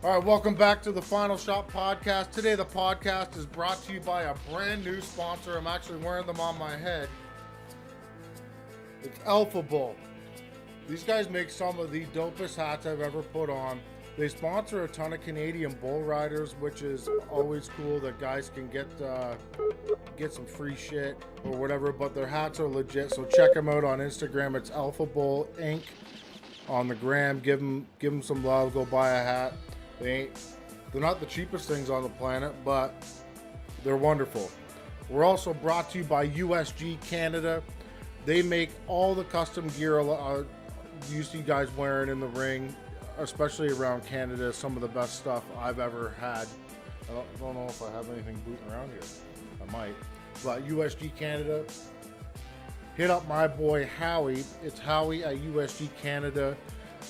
All right, welcome back to the Final Shot Podcast. Today, the podcast is brought to you by a brand new sponsor. I'm actually wearing them on my head. It's Leavold. These guys make some of the dopest hats I've ever put on. They sponsor a ton of Canadian bull riders, which is always cool that guys can get some free shit or whatever. But their hats are legit, so check them out on Instagram. It's Leavold Inc. on the gram. Give them some love. Go buy a hat. They're not the cheapest things on the planet, but they're wonderful. We're also brought to you by USG Canada. They make all the custom gear you see guys wearing in the ring, especially around Canada. Some of the best stuff I've ever had. I don't know if I have anything booting around here. I might. But USG Canada, hit up my boy Howie. It's Howie at USG Canada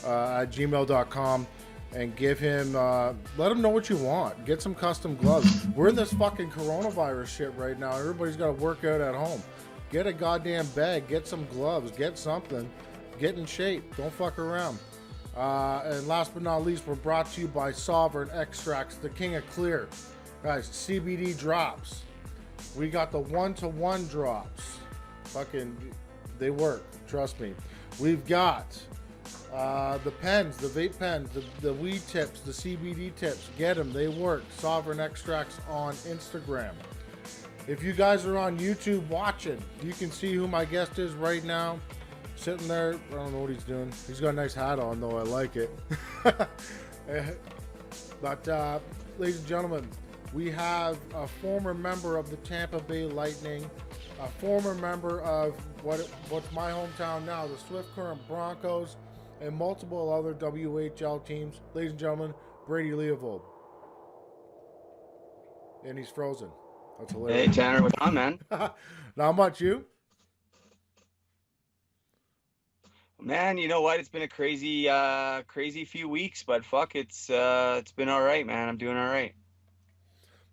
at gmail.com. And give him, let him know what you want. Get some custom gloves. We're in this fucking coronavirus shit right now. Everybody's got to work out at home. Get a goddamn bag. Get some gloves. Get something. Get in shape. Don't fuck around. And last but not least, we're brought to you by Sovereign Extracts, the king of clear. Guys, CBD drops. We got the one-to-one drops. Fucking, they work. Trust me. We've got the pens, the vape pens, the weed tips, the CBD tips. Get them. They work. Sovereign Extracts on Instagram. If you guys are on YouTube watching, you can see who my guest is right now. Sitting there. I don't know what he's doing. He's got a nice hat on, though. I like it. But, ladies and gentlemen, we have a former member of the Tampa Bay Lightning, a former member of what's my hometown now, the Swift Current Broncos, and multiple other WHL teams. Ladies and gentlemen, Brady Leavold. And he's frozen. That's hilarious. Hey, Tanner, what's on, man? Not much, you? Man, you know what? It's been a crazy few weeks, but fuck, it's been all right, man. I'm doing all right.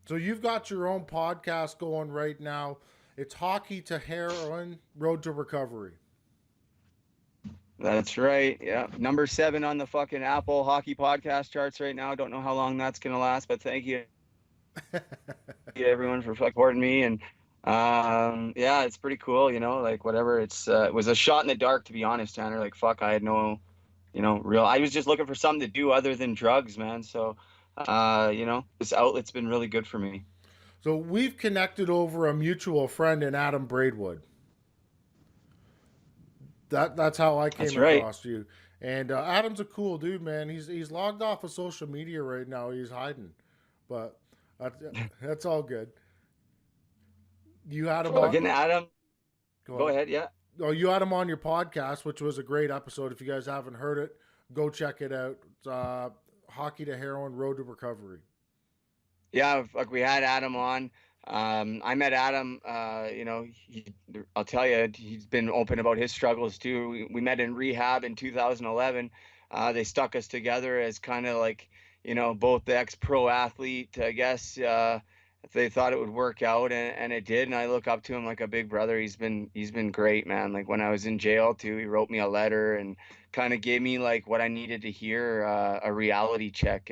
So you've got your own podcast going right now. It's Hockey to Heroin, Road to Recovery. That's right. Yeah, number 7 on the fucking Apple Hockey Podcast charts right now. Don't know how long that's gonna last, but thank you everyone for supporting me. And yeah, it's pretty cool. You know, like whatever. It was a shot in the dark, to be honest, Tanner. Like fuck, I had no, real. I was just looking for something to do other than drugs, man. So, this outlet's been really good for me. So we've connected over a mutual friend in Adam Braidwood. That's how I came That's right. across you. And Adam's a cool dude, man. He's logged off of social media right now. He's hiding, but that's all good. You had him on. Fucking Adam. Go Go ahead. ahead. Yeah. Oh, you had him on your podcast, which was a great episode. If you guys haven't heard it, go check it out. It's, Hockey to Heroin, Road to Recovery. Yeah, like we had Adam on. I met Adam. I'll tell you, he's been open about his struggles too. We met in rehab in 2011. They stuck us together as kind of like, both the ex-pro athlete, I guess. They thought it would work out, and it did. And I look up to him like a big brother. He's been great, man. Like when I was in jail too, he wrote me a letter and kind of gave me like what I needed to hear, a reality check.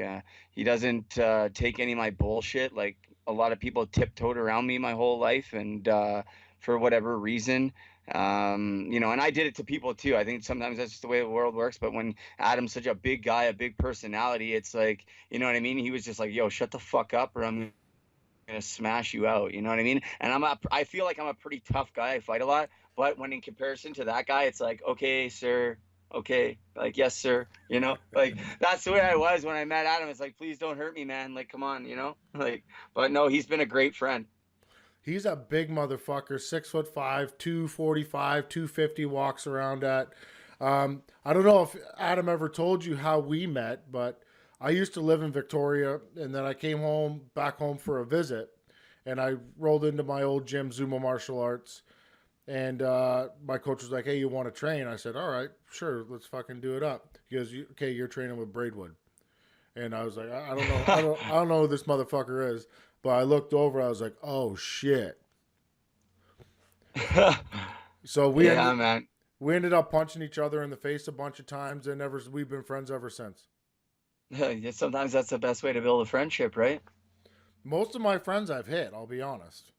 He doesn't take any of my bullshit. Like a lot of people tiptoed around me my whole life, and for whatever reason, and I did it to people too. I think sometimes that's just the way the world works. But when Adam's such a big guy, a big personality, it's like, you know what I mean? He was just like, yo, shut the fuck up or I'm gonna smash you out. You know what I mean? And I feel like I'm a pretty tough guy. I fight a lot, but when in comparison to that guy, it's like, okay, sir. Okay, like yes, sir. Like that's the way I was when I met Adam. It's like, please don't hurt me, man. Like, come on, like. But no, he's been a great friend. He's a big motherfucker, 6'5", 245, 250. Walks around at. I don't know if Adam ever told you how we met, but I used to live in Victoria, and then I came back home for a visit, and I rolled into my old gym, Zuma Martial Arts, and my coach was like, "Hey, you want to train?" I said, "All right, sure, let's fucking do it up." He goes, "Okay, you're training with Braidwood," and I was like, "I don't know, I don't know who this motherfucker is," but I looked over, I was like, "Oh shit!" So Yeah, man. we ended up punching each other in the face a bunch of times, and we've been friends ever since. Sometimes that's the best way to build a friendship, right? Most of my friends I've hit, I'll be honest.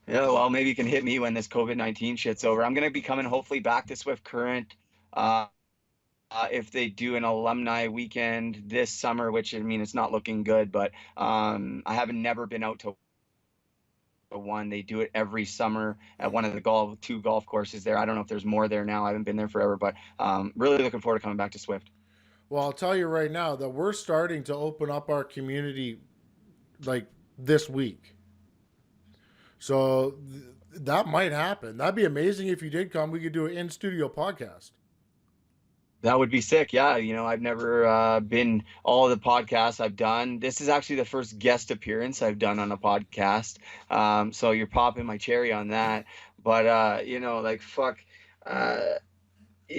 Yeah, well, maybe you can hit me when this COVID-19 shit's over. I'm gonna be coming hopefully back to Swift Current. Uh, if they do an alumni weekend this summer, which I mean, it's not looking good, but I haven't never been out to one. They do it every summer at one of the two golf courses there. I don't know if there's more there now. I haven't been there forever, but really looking forward to coming back to Swift. Well, I'll tell you right now that we're starting to open up our community like this week. So that might happen. That'd be amazing if you did come. We could do an in studio podcast. That would be sick. Yeah, I've never been all of the podcasts I've done. This is actually the first guest appearance I've done on a podcast. So you're popping my cherry on that. But like fuck, uh,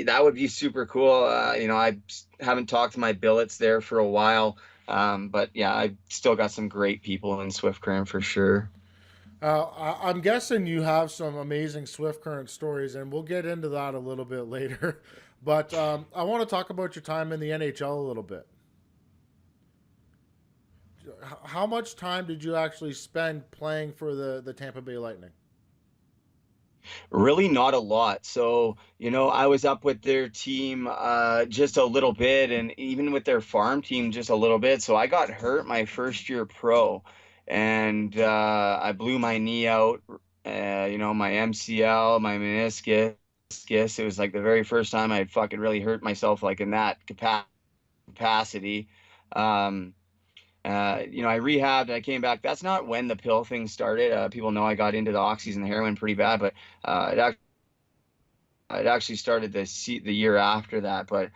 that would be super cool. I haven't talked to my billets there for a while. But yeah, I've still got some great people in Swift Current for sure. I'm guessing you have some amazing Swift Current stories, and we'll get into that a little bit later. But I want to talk about your time in the NHL a little bit. How much time did you actually spend playing for the Tampa Bay Lightning? Really not a lot. So, I was up with their team just a little bit, and even with their farm team just a little bit. So I got hurt my first year pro, and I blew my knee out, my MCL, my meniscus. It was like the very first time I had fucking really hurt myself like in that capacity. Um, I rehabbed, I came back. That's not when the pill thing started. People know I got into the oxys and the heroin pretty bad, but it actually started the year after that. But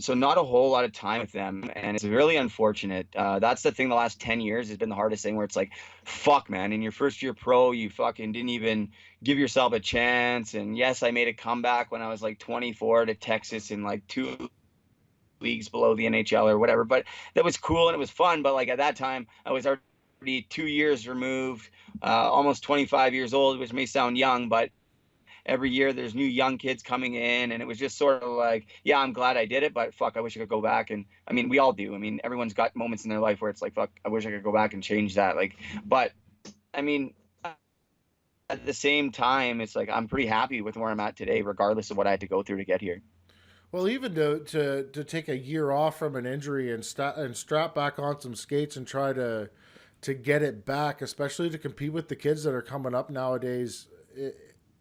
so not a whole lot of time with them, and it's really unfortunate. That's the thing. The last 10 years has been the hardest thing. Where it's like, fuck, man. In your first year pro, you fucking didn't even give yourself a chance. And yes, I made a comeback when I was like 24 to Texas in like two leagues below the NHL or whatever. But that was cool and it was fun. But like at that time, I was already 2 years removed, almost 25 years old, which may sound young, but every year there's new young kids coming in, and it was just sort of like, yeah, I'm glad I did it, but fuck, I wish I could go back. And I mean, we all do. I mean, everyone's got moments in their life where it's like, fuck, I wish I could go back and change that. Like, but I mean, at the same time, it's like I'm pretty happy with where I'm at today, regardless of what I had to go through to get here. Well, even to take a year off from an injury and strap back on some skates and try to get it back, especially to compete with the kids that are coming up nowadays,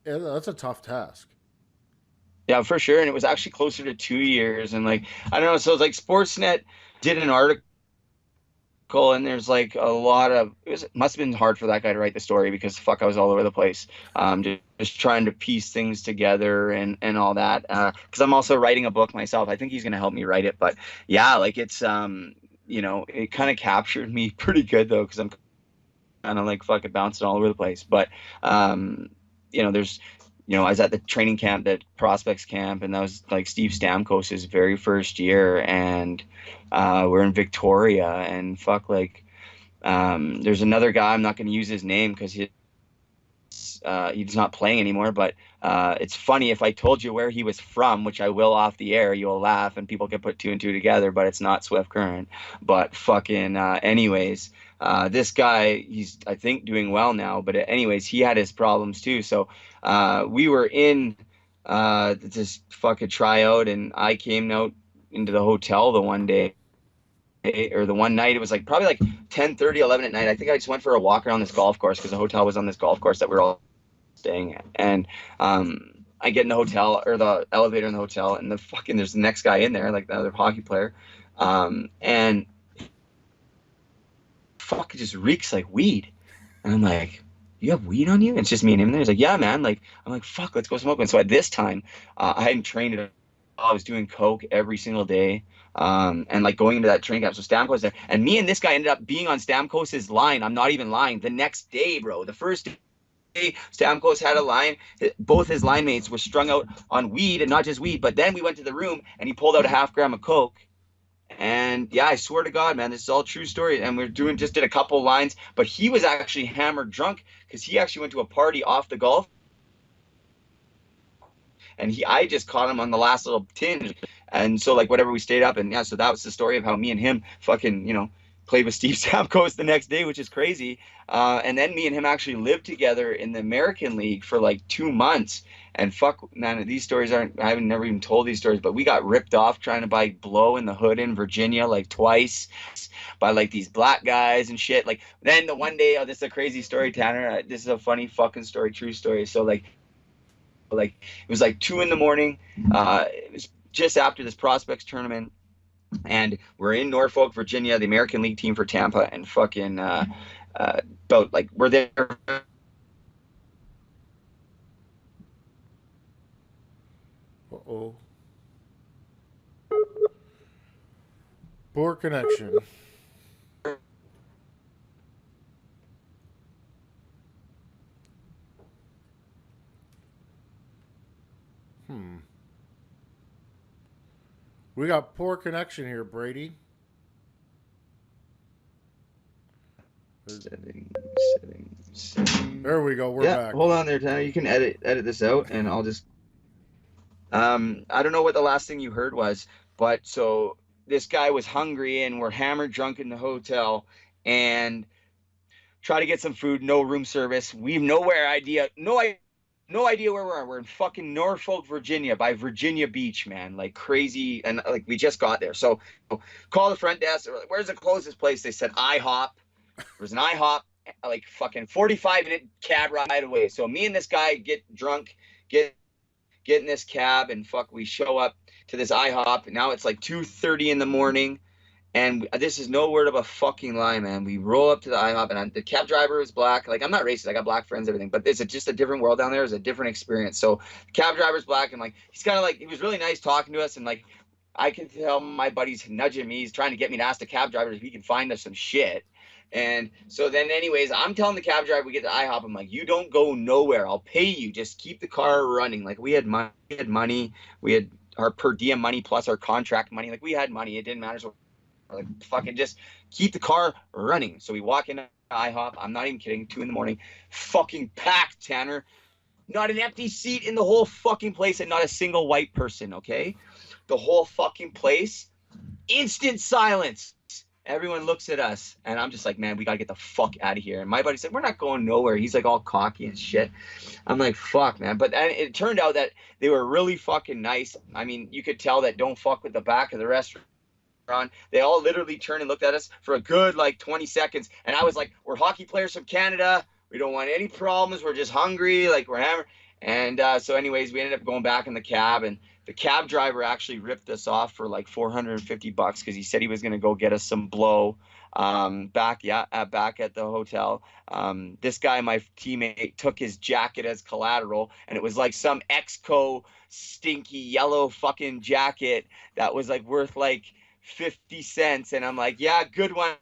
that's a tough task. Yeah, for sure. And it was actually closer to 2 years. And like, I don't know. So it's like Sportsnet did an article, and there's like a lot of it must have been hard for that guy to write the story because fuck, I was all over the place, just trying to piece things together and all that. Because I'm also writing a book myself. I think he's gonna help me write it. But yeah, like it's it kind of captured me pretty good though, because I'm kind of like fucking bouncing all over the place. But there's I was at the training camp, that prospects camp, and that was like Steve Stamkos' very first year, and we're in Victoria, and fuck, like, there's another guy. I'm not going to use his name because he's not playing anymore. But it's funny if I told you where he was from, which I will off the air. You'll laugh, and people can put two and two together. But it's not Swift Current. But fucking, anyways. This guy, he's I think doing well now, but anyways, he had his problems too. So we were in this fucking tryout, and I came out into the hotel the one day or the one night. It was like probably like 10:30, 11 at night. I think I just went for a walk around this golf course because the hotel was on this golf course that we were all staying at. And I get in the hotel or the elevator in the hotel, and there's the next guy in there, like the other hockey player, and fuck, it just reeks like weed. And I'm like, you have weed on you? And it's just me and him there. He's like, yeah, man. Like, I'm like, fuck, let's go smoke. And so at this time, I hadn't trained at all. I was doing coke every single day, and like going into that training camp. So Stamkos there, and me and this guy ended up being on Stamkos's line. I'm not even lying. The next day, bro, the first day Stamkos had a line. Both his line mates were strung out on weed, and not just weed. But then we went to the room, and he pulled out a half gram of coke. And yeah, I swear to God, man, this is all true story. And just did a couple lines, but he was actually hammered drunk because he actually went to a party off the golf. And I just caught him on the last little tinge. And so like whatever we stayed up, and yeah, so that was the story of how me and him fucking, played with Steve Stamkos the next day, which is crazy. And then me and him actually lived together in the American League for like 2 months. And fuck, man, these stories aren't, I haven't never even told these stories, but we got ripped off trying to buy blow in the hood in Virginia like twice by like these black guys and shit. Like then the one day, oh, this is a crazy story, Tanner. This is a funny fucking story, true story. So like it was like 2 a.m. It was just after this prospects tournament, and we're in Norfolk, Virginia, the American League team for Tampa, and fucking about like we're there. Uh-oh. Poor connection. We got poor connection here, Brady. Settings. There we go. We're Yeah, back. hold on there, Tanner. You can edit this out, and I'll just. I don't know what the last thing you heard was, but so this guy was hungry, and we're hammered drunk in the hotel, and try to get some food. No room service. We've no idea where we are. We're in fucking Norfolk, Virginia, by Virginia Beach, man. Like crazy, and like we just got there. So call the front desk. Like, where's the closest place? They said IHOP. There's an IHOP, like fucking 45-minute cab ride away. So me and this guy get drunk, get in this cab, and fuck, we show up to this IHOP. And now it's like 2:30 in the morning. And this is no word of a fucking lie, man. We roll up to the IHOP, and the cab driver is black. Like, I'm not racist. I got black friends, everything. But it's just a different world down there. It's a different experience. So the cab driver's black, and like he's kind of like, he was really nice talking to us, and like I can tell my buddy's nudging me. He's trying to get me to ask the cab driver if he can find us some shit. And so then, anyways, I'm telling the cab driver, we get to IHOP. I'm like, you don't go nowhere. I'll pay you. Just keep the car running. Like we had money. We had our per diem money plus our contract money. Like we had money. It didn't matter. So like fucking just keep the car running. So we walk into IHOP. I'm not even kidding. 2 a.m. Fucking packed, Tanner. Not an empty seat in the whole fucking place, and not a single white person. Okay, the whole fucking place. Instant silence. Everyone looks at us, and I'm just like, man, we gotta get the fuck out of here. And my buddy said, we're not going nowhere. He's like all cocky and shit. I'm like, fuck, man. But then it turned out that they were really fucking nice. I mean, you could tell that don't fuck with the back of the restaurant. They all literally turned and looked at us for a good like 20 seconds. And I was like, we're hockey players from Canada. We don't want any problems. We're just hungry. Like we're hammered. And so anyways, we ended up going back in the cab, and the cab driver actually ripped us off for like $450 because he said he was going to go get us some blow back at the hotel. This guy, my teammate, took his jacket as collateral, and it was like some Exco stinky yellow fucking jacket that was like worth like 50 cents. And I'm like, yeah, good one,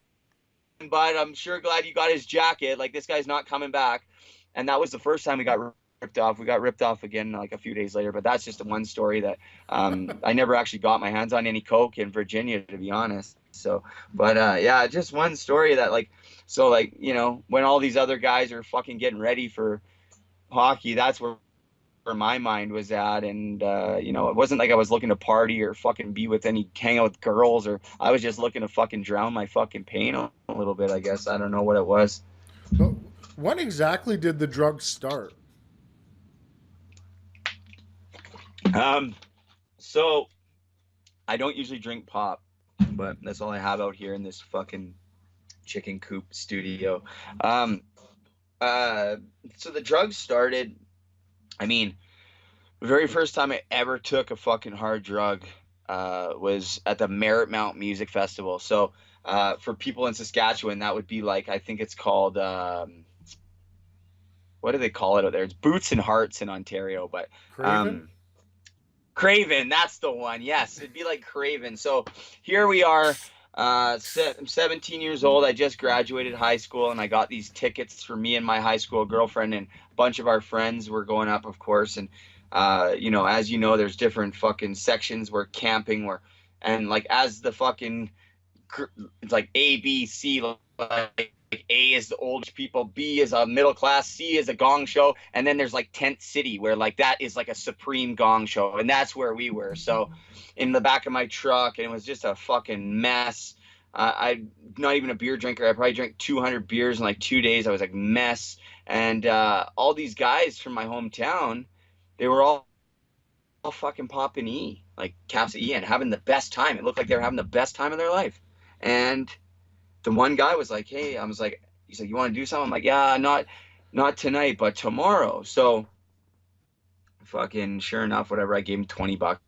bud. I'm sure glad you got his jacket. Like this guy's not coming back. And that was the first time we got ripped off. We got ripped off again like a few days later, but that's just the one story that I never actually got my hands on any coke in Virginia, to be honest. So, but yeah, just one story that like, so like, when all these other guys are fucking getting ready for hockey, that's where my mind was at. And it wasn't like I was looking to party or fucking be with hang out with girls, or I was just looking to fucking drown my fucking pain a little bit, I guess. I don't know what it was. So when exactly did the drugs start? So I don't usually drink pop, but that's all I have out here in this fucking chicken coop studio. So the drugs started, I mean, the very first time I ever took a fucking hard drug was at the Merritt Mount Music Festival. So for people in Saskatchewan, that would be like, I think it's called, what do they call it out there? It's Boots and Hearts in Ontario, but Craven, that's the one. Yes, it'd be like Craven. So here we are. I'm 17 years old. I just graduated high school, and I got these tickets for me and my high school girlfriend, and a bunch of our friends were going up, of course. And as you know, there's different fucking sections where camping and like as the fucking it's like A, B, C, like A is the old people, B is a middle class, C is a gong show, and then there's like Tent City where like that is like a supreme gong show, and that's where we were. So in the back of my truck, and it was just a fucking mess. I'm not even a beer drinker. I probably drank 200 beers in like 2 days. I was like mess, and all these guys from my hometown, they were all fucking popping like caps of and having the best time. It looked like they were having the best time of their life, and the one guy was like, "Hey," I was like, he's like, "You want to do something?" I'm like, "Yeah, not tonight, but tomorrow." So fucking sure enough, whatever, I gave him $20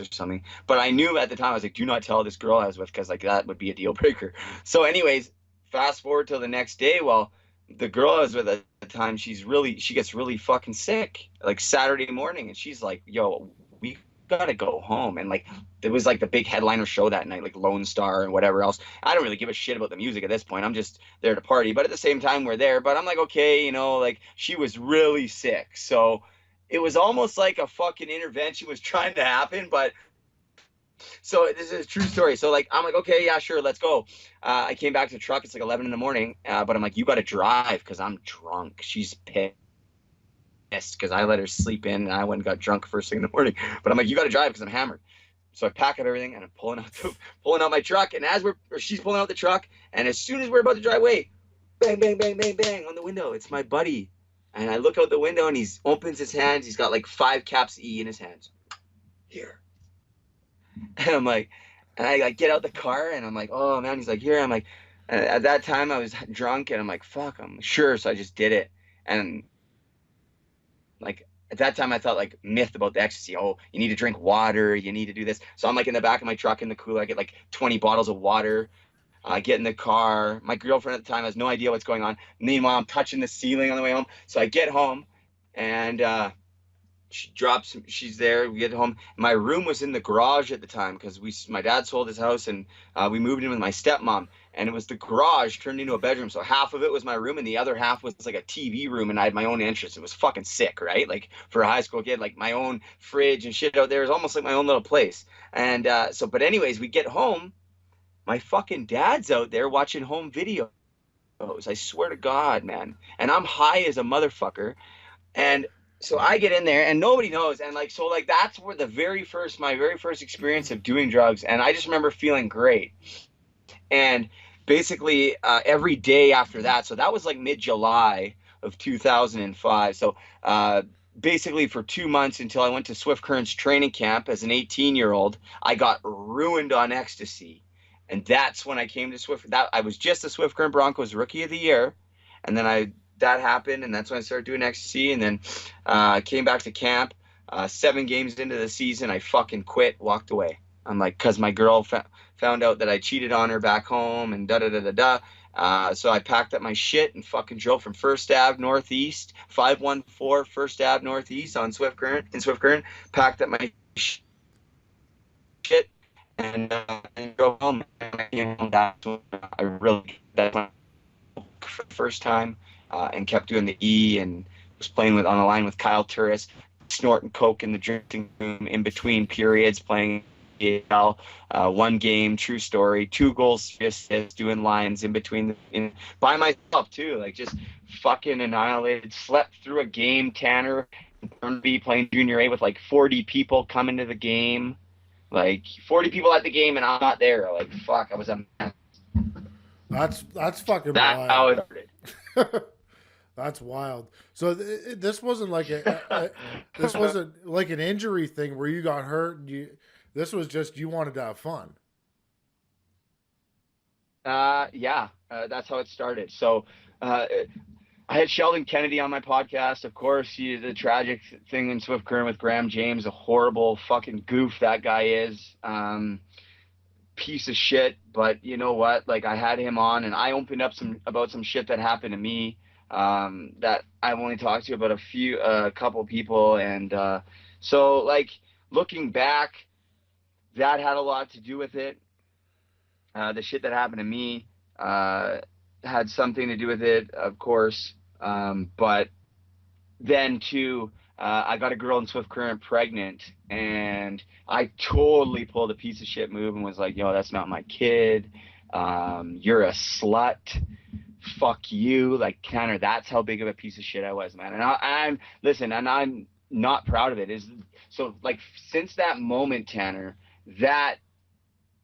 or something. But I knew at the time, I was like, "Do not tell this girl I was with, because like that would be a deal breaker." So anyways, fast forward till the next day. Well, the girl I was with at the time, she gets really fucking sick like Saturday morning, and she's like, "Yo, we gotta go home." And like it was like the big headliner show that night, like Lone Star and whatever else. I don't really give a shit about the music at this point. I'm just there to party. But at the same time, we're there. But I'm like, okay, like she was really sick. So it was almost like a fucking intervention was trying to happen. But so this is a true story. So like I'm like, okay, yeah, sure, let's go. I came back to the truck. It's like 11 in the morning. But I'm like, you got to drive because I'm drunk. She's pissed because I let her sleep in and I went and got drunk first thing in the morning. But I'm like, you got to drive because I'm hammered. So I pack up everything and I'm pulling out my truck. And she's pulling out the truck, and as soon as we're about to drive away, bang, bang, bang, bang, bang on the window. It's my buddy. And I look out the window and he opens his hands. He's got like 5 caps in his hands. Here. And I'm like, and I like get out the car and I'm like, oh man. He's like, here. I'm like, and at that time I was drunk and I'm like, fuck, I'm sure. So I just did it. And like at that time I thought like myth about the ecstasy. Oh, you need to drink water. You need to do this. So I'm like in the back of my truck in the cooler. I get like 20 bottles of water. I get in the car. My girlfriend at the time has no idea what's going on. Meanwhile, I'm touching the ceiling on the way home. So I get home and she's there. We get home. My room was in the garage at the time because my dad sold his house and we moved in with my stepmom, and it was the garage turned into a bedroom. So half of it was my room and the other half was like a TV room, and I had my own entrance. It was fucking sick, right? Like for a high school kid, like my own fridge and shit out there. It was almost like my own little place. And but anyways, we get home. My fucking dad's out there watching home videos. I swear to God, man. And I'm high as a motherfucker. And so I get in there and nobody knows. And like, so like, that's where my very first experience of doing drugs. And I just remember feeling great. And basically every day after that, so that was like mid-July of 2005. So basically for 2 months until I went to Swift Current's training camp as an 18-year-old, I got ruined on ecstasy. And that's when I came to Swift. I was just the Swift Current Broncos Rookie of the Year. And then that happened, and that's when I started doing ecstasy. And then I came back to camp. 7 games into the season, I fucking quit, walked away. I'm like, because my girl found out that I cheated on her back home and da-da-da-da-da. So I packed up my shit and fucking drove from First Ave Northeast, 514 First Ave Northeast in Swift Current, packed up my shit and drove home. And I came home. That's when that's when for the first time and kept doing the E and was playing on the line with Kyle Turris, snorting coke in the dressing room in between periods, playing one game, true story, 2 goals, 3 assists, doing lines in between by myself too, like just fucking annihilated. Slept through a game, Tanner and be playing junior A with like 40 people coming to the game, like 40 people at the game, and I'm not there. Like fuck, I was a mess. That's fucking That's wild. how it started. That's wild. So this wasn't like this wasn't like an injury thing where you got hurt. This was just you wanted to have fun. Yeah, that's how it started. So I had Sheldon Kennedy on my podcast. Of course, the tragic thing in Swift Current with Graham James, a horrible fucking goof that guy is. Piece of shit, but you know what? Like I had him on, and I opened up about some shit that happened to me that I've only talked to about a couple people, and so like looking back, that had a lot to do with it. The shit that happened to me had something to do with it, of course, but then too. I got a girl in Swift Current pregnant, and I totally pulled a piece of shit move and was like, yo, that's not my kid. You're a slut. fuck you, like Tanner. That's how big of a piece of shit I was, man. And I'm not proud of it. Is so like since that moment, Tanner, that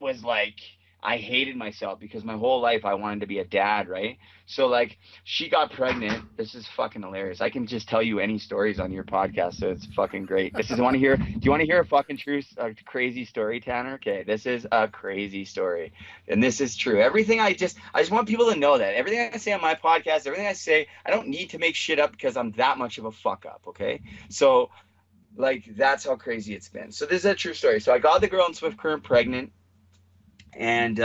was like I hated myself because my whole life I wanted to be a dad, right? So like she got pregnant. This is fucking hilarious. I can just tell you any stories on your podcast, so it's fucking great. This is want to hear. Do you want to hear a fucking true, crazy story, Tanner? Okay, this is a crazy story, and this is true. Everything I just want people to know that everything I say on my podcast, everything I say, I don't need to make shit up because I'm that much of a fuck up. Okay, so like that's how crazy it's been. So this is a true story. So I got the girl in Swift Current pregnant. And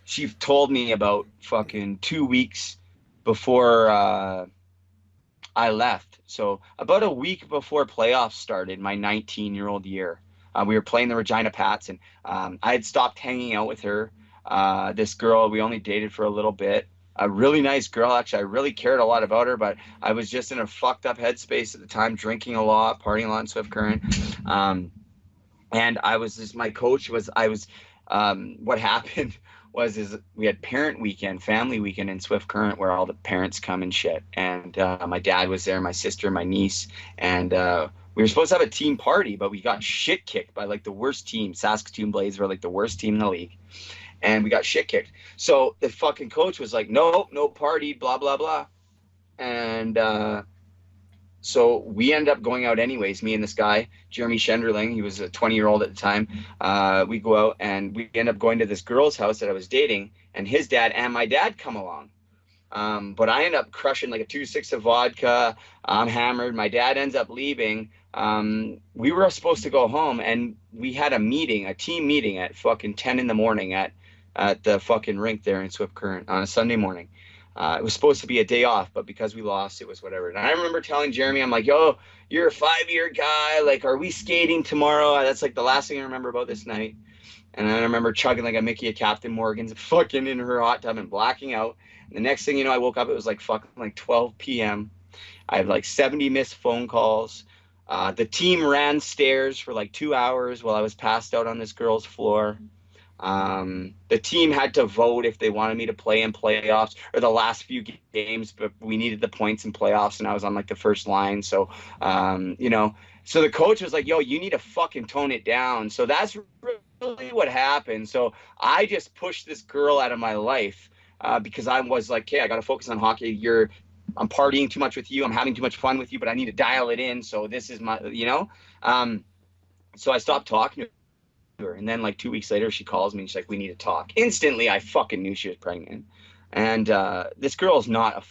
she told me about fucking 2 weeks before I left. So about a week before playoffs started, my 19-year-old year, we were playing the Regina Pats, and I had stopped hanging out with her. This girl, we only dated for a little bit. A really nice girl, actually. I really cared a lot about her, but I was just in a fucked up headspace at the time, drinking a lot, partying a lot in Swift Current. And I was just, my coach was, what happened is we had parent weekend, family weekend in Swift Current where all the parents come and shit. And my dad was there, my sister, my niece, and we were supposed to have a team party, but we got shit kicked by like the worst team. Saskatoon Blades were like the worst team in the league. And we got shit kicked. So the fucking coach was like, no party, blah, blah, blah. And so we ended up going out anyways, me and this guy, Jeremy Schenderling. He was a 20-year-old at the time. We go out and we end up going to this girl's house that I was dating, and his dad and my dad come along. But I end up crushing like a 2-6 of vodka. I'm hammered. My dad ends up leaving. We were supposed to go home, and we had a team meeting at fucking 10 in the morning at the fucking rink there in Swift Current on a Sunday morning. It was supposed to be a day off, but because we lost, it was whatever. And I remember telling Jeremy, I'm like, yo, you're a 5-year guy. Like, are we skating tomorrow? That's like the last thing I remember about this night. And I remember chugging like a Mickey at Captain Morgan's, fucking in her hot tub and blacking out. And the next thing you know, I woke up, it was like fucking like 12 p.m. I had like 70 missed phone calls. The team ran stairs for like 2 hours while I was passed out on this girl's floor. The team had to vote if they wanted me to play in playoffs or the last few games, but we needed the points in playoffs, and I was on like the first line. So, so the coach was like, yo, you need to fucking tone it down. So that's really what happened. So I just pushed this girl out of my life, because I was like, okay, I got to focus on hockey. I'm partying too much with you. I'm having too much fun with you, but I need to dial it in. So this is my, so I stopped talking to her. And then like 2 weeks later, she calls me and she's like, we need to talk. Instantly, I fucking knew she was pregnant. And this girl is not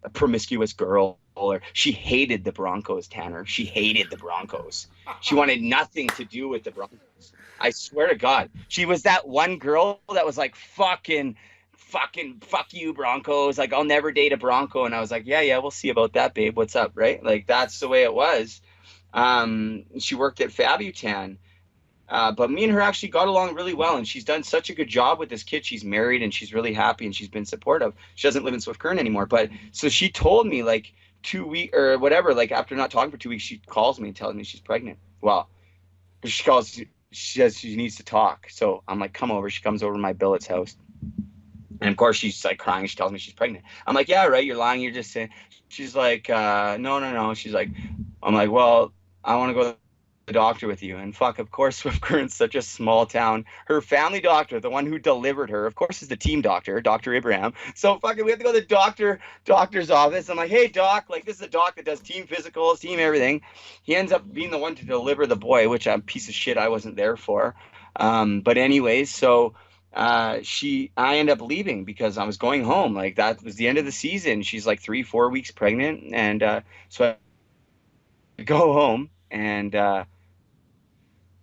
a promiscuous girl. Or she hated the Broncos, Tanner. She hated the Broncos. She wanted nothing to do with the Broncos. I swear to God. She was that one girl that was like, fucking fuck you, Broncos. Like, I'll never date a Bronco. And I was like, yeah, we'll see about that, babe. What's up, right? Like, that's the way it was. She worked at Fabutan. But me and her actually got along really well, and she's done such a good job with this kid. She's married, and she's really happy, and she's been supportive. She doesn't live in Swift Current anymore. But so she told me like 2 weeks or whatever, like after not talking for 2 weeks, she calls me and tells me she's pregnant. Well, she says she needs to talk. So I'm like, come over. She comes over to my billet's house. And of course she's like crying. She tells me she's pregnant. I'm like, yeah, right. You're lying. You're just saying. She's like, no. She's like, I'm like, well, I want to go to the doctor with you. And fuck, of course, Swift Current's such a small town. Her family doctor, the one who delivered her, of course, is the team doctor, Dr. Abraham. So fucking, we have to go to the doctor's office. I'm like, hey, doc, like this is a doc that does team physicals, team everything. He ends up being the one to deliver the boy, which I'm a piece of shit I wasn't there for. But anyways, so I end up leaving because I was going home. Like that was the end of the season. She's like 3-4 weeks pregnant. And so I go home and so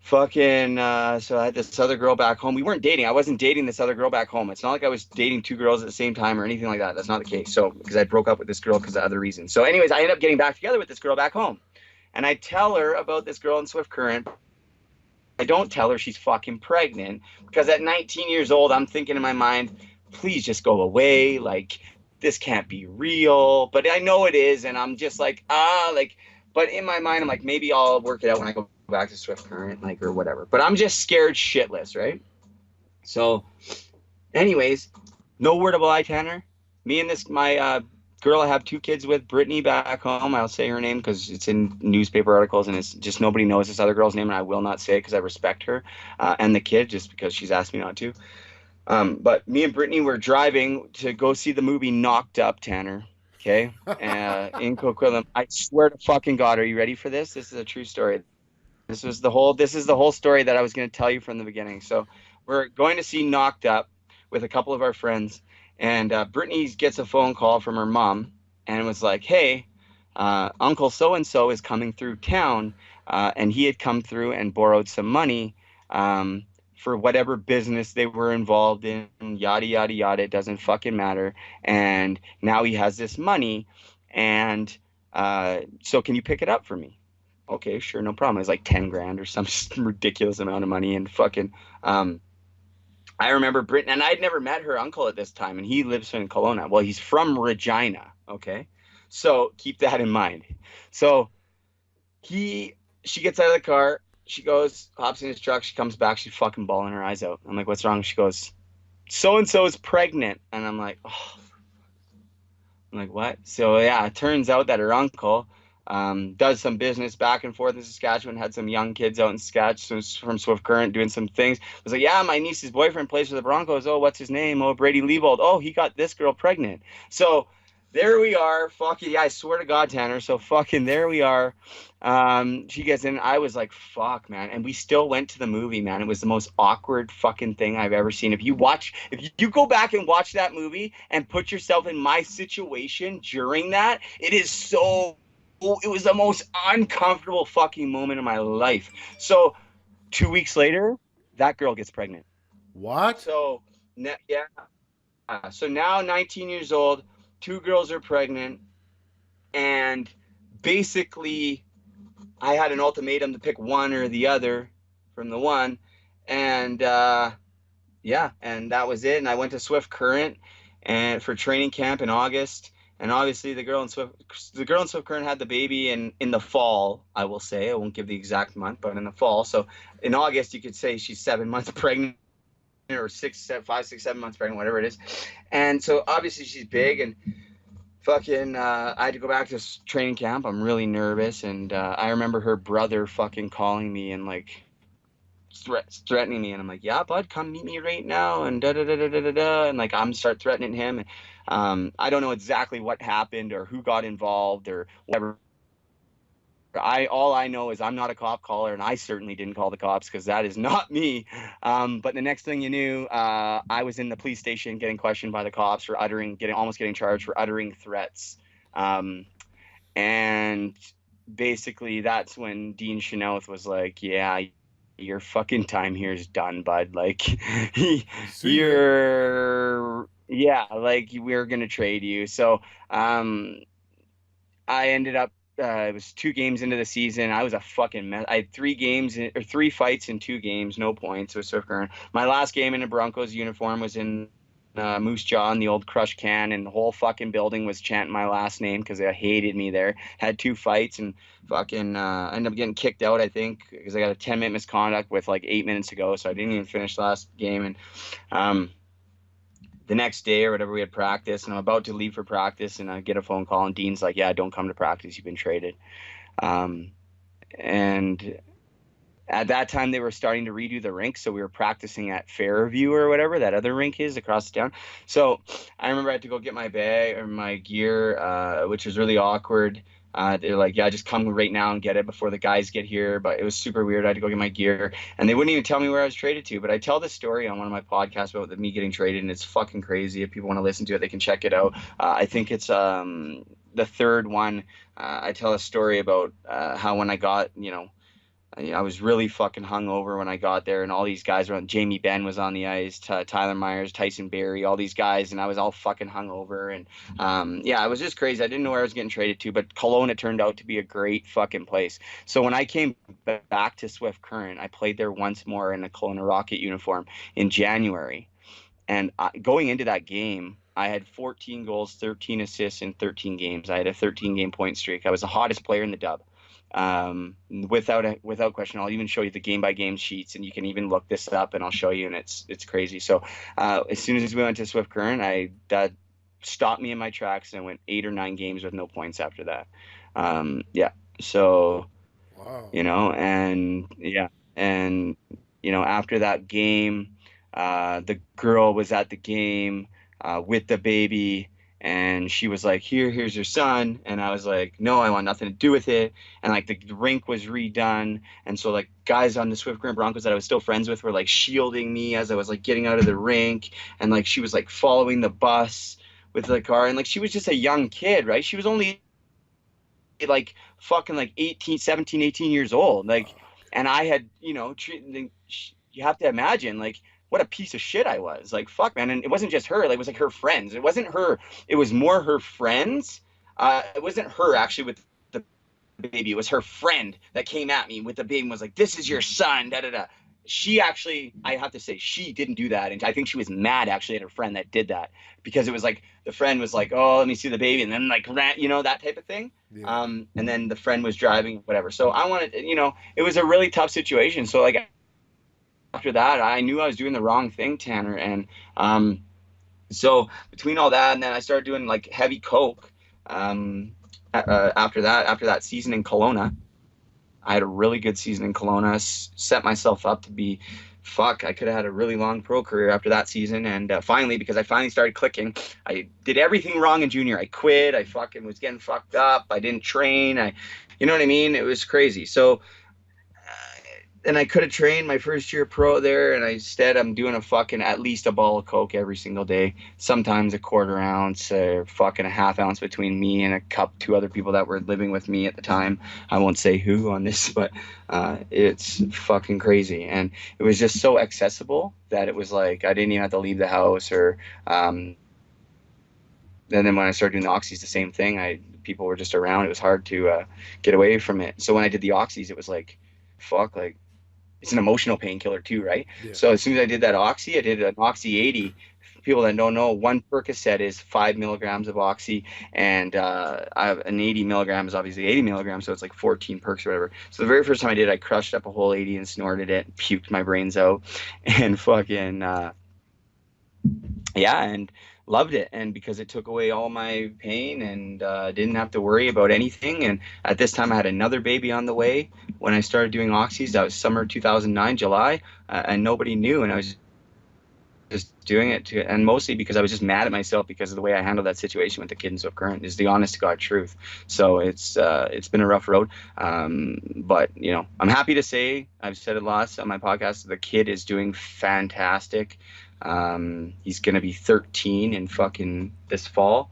I had this other girl back home. We weren't dating. I wasn't dating this other girl back home. It's not like I was dating two girls at the same time or anything like that. That's not the case. So because I broke up with this girl because of other reasons. So anyways, I ended up getting back together with this girl back home. And I tell her about this girl in Swift Current. I don't tell her she's fucking pregnant because at 19 years old, I'm thinking in my mind, please just go away. Like, this can't be real. But I know it is. And I'm just like, but in my mind, I'm like, maybe I'll work it out when I go back to Swift Current, like, or whatever. But I'm just scared shitless, right? So anyways, no word of a lie, Tanner. Me and this my girl I have two kids with, Brittany, back home. I'll say her name because it's in newspaper articles, and it's just nobody knows this other girl's name, and I will not say it because I respect her and the kid just because she's asked me not to. But me and Brittany were driving to go see the movie Knocked Up, Tanner. Okay, in Coquitlam. I swear to fucking God, are you ready for this? This is a true story. This is the whole story that I was going to tell you from the beginning. So we're going to see Knocked Up with a couple of our friends, and Brittany gets a phone call from her mom and was like, "Hey, Uncle so and so is coming through town, and he had come through and borrowed some money for whatever business they were involved in, yada yada yada. It doesn't fucking matter. And now he has this money, and so can you pick it up for me?" Okay, sure, no problem. It was like 10 grand or some ridiculous amount of money. And fucking, I remember Britain, and I'd never met her uncle at this time, and he lives in Kelowna. Well, he's from Regina. Okay. So keep that in mind. So he, she gets out of the car. She goes, hops in his truck. She comes back. She's fucking bawling her eyes out. I'm like, what's wrong? She goes, so and so is pregnant. And I'm like, oh, I'm like, what? So yeah, it turns out that her uncle does some business back and forth in Saskatchewan, had some young kids out in Saskatchewan from Swift Current doing some things. I was like, yeah, my niece's boyfriend plays for the Broncos. Oh, what's his name? Oh, Brady Leavold. Oh, he got this girl pregnant. So there we are. Fucking, yeah, I swear to God, Tanner. So fucking there we are. She gets in. I was like, fuck, man. And we still went to the movie, man. It was the most awkward fucking thing I've ever seen. If you go back and watch that movie and put yourself in my situation during that, it was the most uncomfortable fucking moment of my life. So 2 weeks later, that girl gets pregnant. What? So, yeah. So now 19 years old, two girls are pregnant, and basically I had an ultimatum to pick one or the other from the one, and yeah, and that was it. And I went to Swift Current and for training camp in August. And obviously the girl in Swift Current had the baby in the fall, I will say. I won't give the exact month, but in the fall. So in August, you could say she's 7 months pregnant or 5, 6, 7 months pregnant, whatever it is. And so obviously she's big, and fucking I had to go back to training camp. I'm really nervous. And I remember her brother fucking calling me and like threatening me, and I'm like, yeah, bud, come meet me right now, and da da da da da da da, and like I'm start threatening him, and I don't know exactly what happened or who got involved or whatever. I all I know is I'm not a cop caller, and I certainly didn't call the cops because that is not me. But the next thing you knew, I was in the police station getting questioned by the cops for almost getting charged for uttering threats. And basically, that's when Dean Chanel was like, "Yeah, your fucking time here is done, bud. Like, See ya. you're, yeah, like we're gonna trade you." So, I ended up. It was 2 games into the season. I was a fucking mess. I had 3 games or 3 fights in 2 games, no points. It was so current. My last game in a Broncos uniform was in Moose Jaw in the old Crush Can, and the whole fucking building was chanting my last name because they hated me there. Had 2 fights and fucking ended up getting kicked out, I think, because I got a 10-minute misconduct with like 8 minutes to go, so I didn't even finish the last game. And um, the next day or whatever, we had practice, and I'm about to leave for practice, and I get a phone call, and Dean's like, "Yeah, don't come to practice. You've been traded." Um, and at that time, they were starting to redo the rink, so we were practicing at Fairview or whatever that other rink is across town. So I remember I had to go get my bag or my gear, which was really awkward. They're like, "Yeah, just come right now and get it before the guys get here." But it was super weird. I had to go get my gear, and they wouldn't even tell me where I was traded to. But I tell this story on one of my podcasts about me getting traded, and it's fucking crazy. If people want to listen to it, they can check it out. I think it's the third one. I tell a story about how when I got, I was really fucking hungover when I got there, and all these guys were on. Jamie Benn was on the ice, Tyler Myers, Tyson Berry, all these guys, and I was all fucking hungover, and yeah, it was just crazy. I didn't know where I was getting traded to, but Kelowna turned out to be a great fucking place. So when I came back to Swift Current, I played there once more in a Kelowna Rocket uniform in January, and going into that game, I had 14 goals, 13 assists in 13 games. I had a 13-game point streak. I was the hottest player in the dub. Without question. I'll even show you the game by game sheets, and you can even look this up, and I'll show you, and it's crazy. So as soon as we went to Swift Current, stopped me in my tracks, and I went 8 or 9 games with no points after that. Yeah. So, Wow. and yeah, and after that game, the girl was at the game with the baby, and she was like, here's your son. And I was like, no, I want nothing to do with it. And like the rink was redone, and so like guys on the Swift Current Broncos that I was still friends with were like shielding me as I was like getting out of the rink, and like she was like following the bus with the car, and like she was just a young kid, right? She was only like fucking like 18, 17, 18 years old. Like, and I had, you have to imagine like what a piece of shit I was. Like, fuck, man. And it wasn't just her, like, it was like her friends. It wasn't her, it was more her friends. It wasn't her actually with the baby. It was her friend that came at me with the baby and was like, this is your son, da da da. She actually, I have to say, she didn't do that. And I think she was mad actually at her friend that did that, because it was like the friend was like, oh, let me see the baby. And then like ran, that type of thing. Yeah. And then the friend was driving, whatever. So I wanted, it was a really tough situation. So like after that, I knew I was doing the wrong thing, Tanner. And so between all that, and then I started doing like heavy coke. After that season in Kelowna, I had a really good season in Kelowna. Set myself up to be, fuck, I could have had a really long pro career after that season. And finally, because I finally started clicking, I did everything wrong in junior. I quit. I fucking was getting fucked up. I didn't train. You know what I mean? It was crazy. So, and I could have trained my first year pro there, and instead I'm doing a fucking at least a ball of coke every single day. Sometimes a quarter ounce, or fucking a half ounce between me and two other people that were living with me at the time. I won't say who on this, but it's fucking crazy. And it was just so accessible that it was like I didn't even have to leave the house. Or and then when I started doing the oxys, the same thing. People were just around. It was hard to get away from it. So when I did the oxys, it was like, fuck, like, it's an emotional painkiller too, right? Yeah. So as soon as I did that oxy, I did an oxy 80. People that don't know, one Percocet is 5 milligrams of oxy, and I have an 80 milligrams, obviously 80 milligrams, so it's like 14 perks or whatever. So the very first time I did, I crushed up a whole 80 and snorted it, puked my brains out, and fucking yeah, and loved it. And because it took away all my pain, and didn't have to worry about anything. And at this time I had another baby on the way when I started doing oxys. That was summer 2009, July, and nobody knew. And I was just doing it and mostly because I was just mad at myself because of the way I handled that situation with the kid in Swift Current, is the honest to God truth. So it's been a rough road. But I'm happy to say, I've said it lots on my podcast, the kid is doing fantastic. He's gonna be 13 in fucking this fall.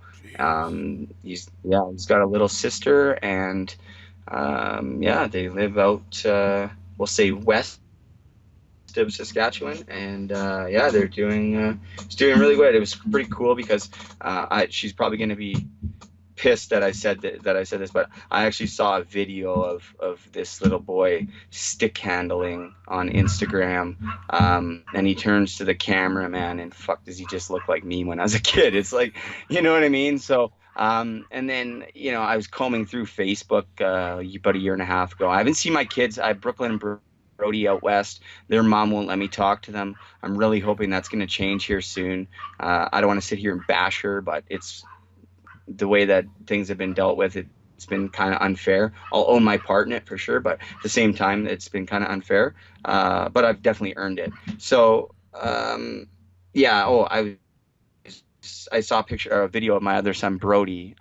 He's got a little sister, and they live out we'll say west of Saskatchewan, and they're doing it's doing really good. It was pretty cool because she's probably gonna be pissed that I said this, but I actually saw a video of this little boy stick handling on Instagram, and he turns to the cameraman, and fuck, does he just look like me when I was a kid? It's like, you know what I mean? So and then I was combing through Facebook about a year and a half ago. I haven't seen my kids. I have Brooklyn and Brody out west. Their mom won't let me talk to them. I'm really hoping that's going to change here soon. I don't want to sit here and bash her, but it's the way that things have been dealt with. It's been kind of unfair. I'll own my part in it for sure, but at the same time, it's been kind of unfair. But I've definitely earned it. So I saw a video of my other son Brody.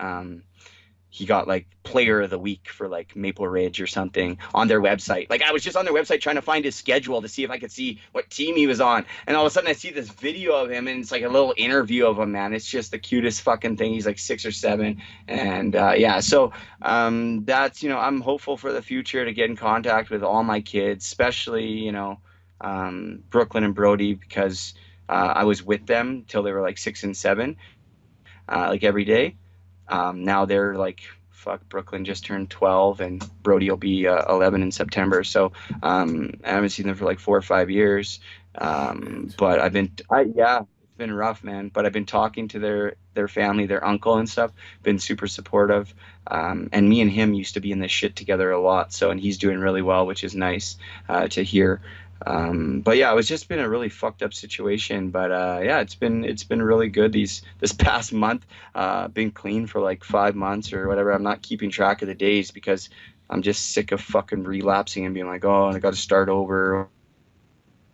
He got like player of the week for like Maple Ridge or something on their website. Like I was just on their website trying to find his schedule to see if I could see what team he was on. And all of a sudden I see this video of him, and it's like a little interview of him, man. It's just the cutest fucking thing. He's like 6 or 7. And so that's, I'm hopeful for the future to get in contact with all my kids, especially, Brooklyn and Brody, because I was with them till they were like 6 and 7, like every day. Now they're like, fuck, Brooklyn just turned 12, and Brody will be 11 in September. So I haven't seen them for like 4 or 5 years. But it's been rough, man. But I've been talking to their family, their uncle and stuff, been super supportive. And me and him used to be in this shit together a lot. So, and he's doing really well, which is nice to hear. But yeah, it's just been a really fucked up situation. But yeah, it's been really good this past month. Been clean for like 5 months or whatever. I'm not keeping track of the days because I'm just sick of fucking relapsing and being like, oh, I got to start over.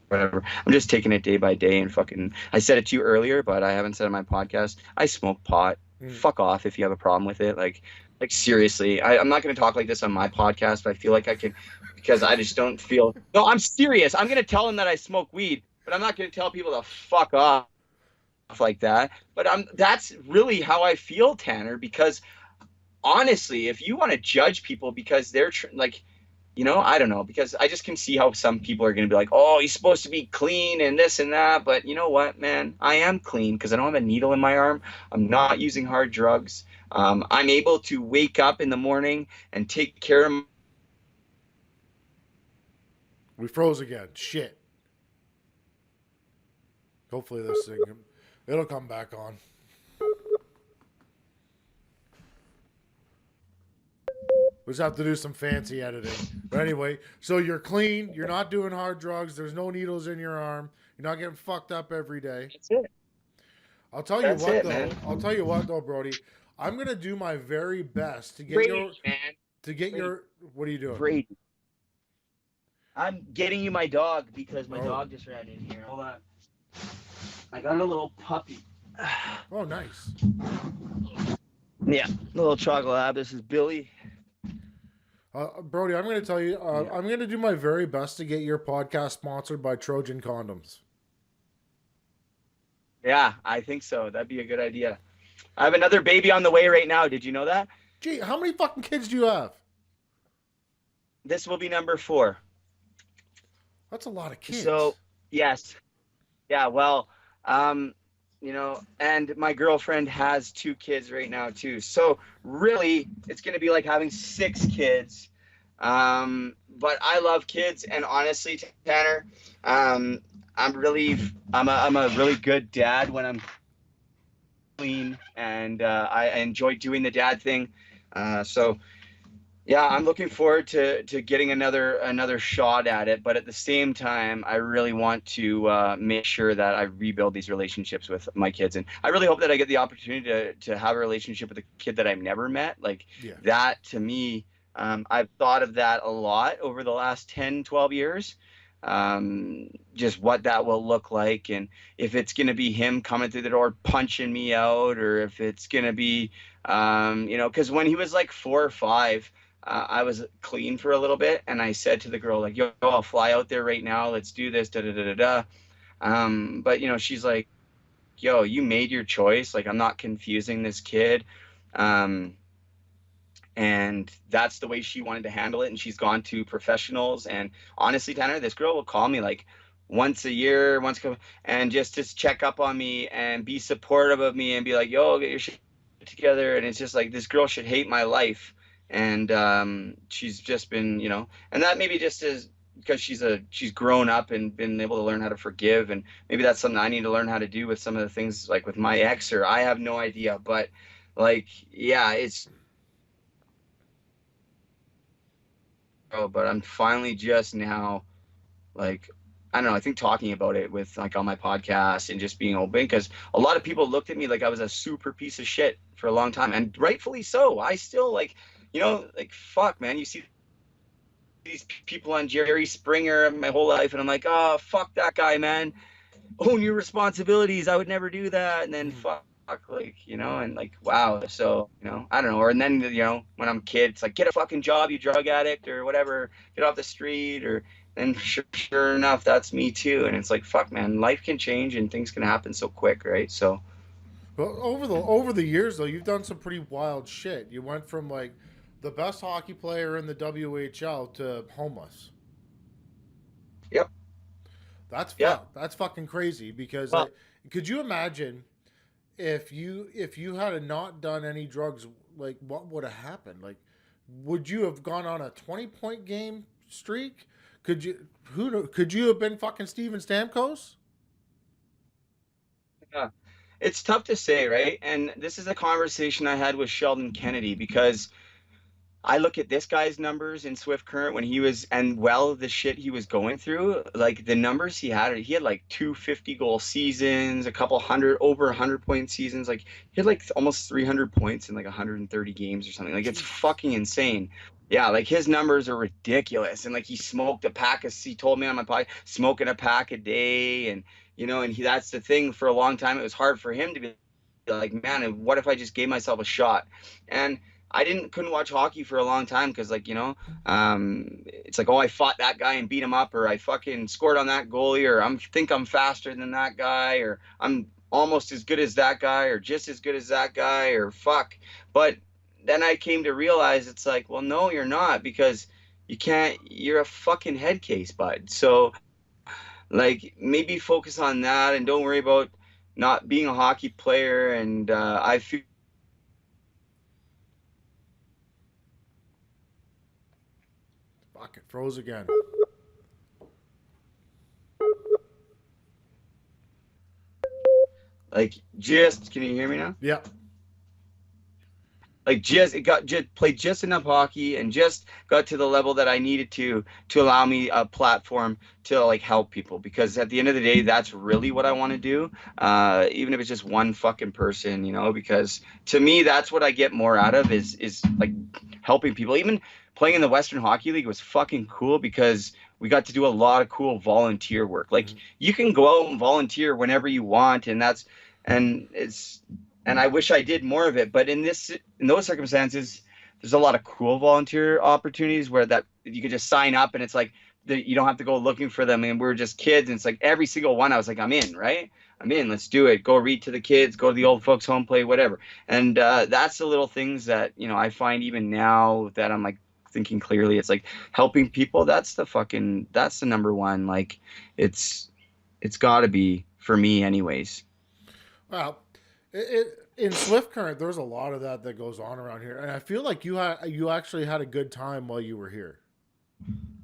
Whatever. I'm just taking it day by day and fucking. I said it to you earlier, but I haven't said it on my podcast. I smoke pot. Mm. Fuck off if you have a problem with it. Like seriously, I'm not going to talk like this on my podcast, but I feel like I can because I just don't feel. No, I'm serious. I'm going to tell them that I smoke weed, but I'm not going to tell people to fuck off like that. But that's really how I feel, Tanner, because honestly, if you want to judge people because they're like, I don't know, because I just can see how some people are going to be like, oh, he's supposed to be clean and this and that. But you know what, man? I am clean because I don't have a needle in my arm. I'm not using hard drugs. I'm able to wake up in the morning and take care of. We froze again. Shit. Hopefully this thing, it'll come back on. We just have to do some fancy editing. But anyway, so you're clean. You're not doing hard drugs. There's no needles in your arm. You're not getting fucked up every day. That's it. I'll tell you That's what it, man. though. I'll tell you what though, Brody. I'm gonna do my very best to get Brady, your man. to get Brady. your. What are you doing? Brady. I'm getting you my dog because my Oh. dog just ran in here. Hold on. I got a little puppy. Oh, nice. Yeah, little chocolate lab. This is Billy. Brody, I'm going to tell you, I'm going to do my very best to get your podcast sponsored by Trojan Condoms. Yeah, I think so. That'd be a good idea. I have another baby on the way right now. Did you know that? Gee, how many fucking kids do you have? This will be number 4. That's a lot of kids. So, yes. Yeah, well, and my girlfriend has 2 kids right now too. So really, it's going to be like having 6 kids. But I love kids, and honestly, Tanner, I'm a really good dad when I'm clean, and I enjoy doing the dad thing. So yeah, I'm looking forward to getting another shot at it, but at the same time, I really want to make sure that I rebuild these relationships with my kids, and I really hope that I get the opportunity to have a relationship with a kid that I've never met. Like Yeah. that to me, I've thought of that a lot over the last 10, 12 years. Just what that will look like, and if it's going to be him coming through the door punching me out, or if it's going to be, because when he was like 4 or 5. I was clean for a little bit, and I said to the girl, like, yo, I'll fly out there right now. Let's do this, da da da da da. But she's like, yo, you made your choice. Like, I'm not confusing this kid. And that's the way she wanted to handle it. And she's gone to professionals. And honestly, Tanner, this girl will call me like once a year, and just to check up on me and be supportive of me and be like, yo, get your shit together. And it's just like, this girl should hate my life. And she's just been, and that maybe just is because she's grown up and been able to learn how to forgive, and maybe that's something I need to learn how to do with some of the things like with my ex, or I have no idea, but like, yeah, it's, but I'm finally just now, like, I don't know, I think talking about it with like on my podcast and just being open, because a lot of people looked at me like I was a super piece of shit for a long time, and rightfully so. I still like, like, fuck, man, you see these people on Jerry Springer my whole life, and I'm like, oh, fuck that guy, man. Own your responsibilities. I would never do that. And then fuck, like, and like, wow. So, I don't know. Or, and then, when I'm a kid, it's like, get a fucking job, you drug addict, or whatever, get off the street, or then sure enough, that's me too. And it's like, fuck, man, life can change and things can happen so quick, right? So, But over the years though, you've done some pretty wild shit. You went from like the best hockey player in the WHL to homeless. yep. That's fucking crazy because Well, could you imagine if you had not done any drugs, like what would have happened? Like, would you have gone on a 20-point game streak? Could you have been fucking Steven Stamkos? yeah. It's tough to say, right? And this is a conversation I had with Sheldon Kennedy, because I look at this guy's numbers in Swift Current when he was, and well, the shit he was going through, like the numbers he had like 250 goal seasons, a couple hundred, over 100 point seasons. Like he had like almost 300 points in like 130 games or something. Like it's Jeez. fucking insane. Yeah, like his numbers are ridiculous. And like he smoked a pack of, he told me on my podcast, smoking a pack a day. And, and that's the thing for a long time. It was hard for him to be like, man, what if I just gave myself a shot? And I couldn't watch hockey for a long time because, like, it's like, oh, I fought that guy and beat him up, or I fucking scored on that goalie, or think I'm faster than that guy, or I'm almost as good as that guy, or just as good as that guy, or fuck. But then I came to realize it's like, well, no, you're not, because you can't. You're a fucking head case, bud. So, like, maybe focus on that and don't worry about not being a hockey player. And I feel Fuck, it froze again. like, just, can you hear me now? Yep. Like, just played just enough hockey and just got to the level that I needed to allow me a platform to like help people, because at the end of the day, that's really what I want to do. Even if it's just one fucking person, because to me that's what I get more out of, is like helping people. Even playing in the Western Hockey League was fucking cool because we got to do a lot of cool volunteer work. Like, Mm-hmm. you can go out and volunteer whenever you want, and it's and I wish I did more of it. But in those circumstances, there's a lot of cool volunteer opportunities where that you could just sign up, and it's like you don't have to go looking for them. And we're just kids, and it's like every single one, I was like, I'm in, right? I'm in. Let's do it. Go read to the kids. Go to the old folks' home, play whatever. And that's the little things that I find even now that I'm like thinking clearly. It's like helping people. That's the number one. Like it's got to be for me, anyways. Well, in Swift Current, there's a lot of that goes on around here, and I feel like you actually had a good time while you were here.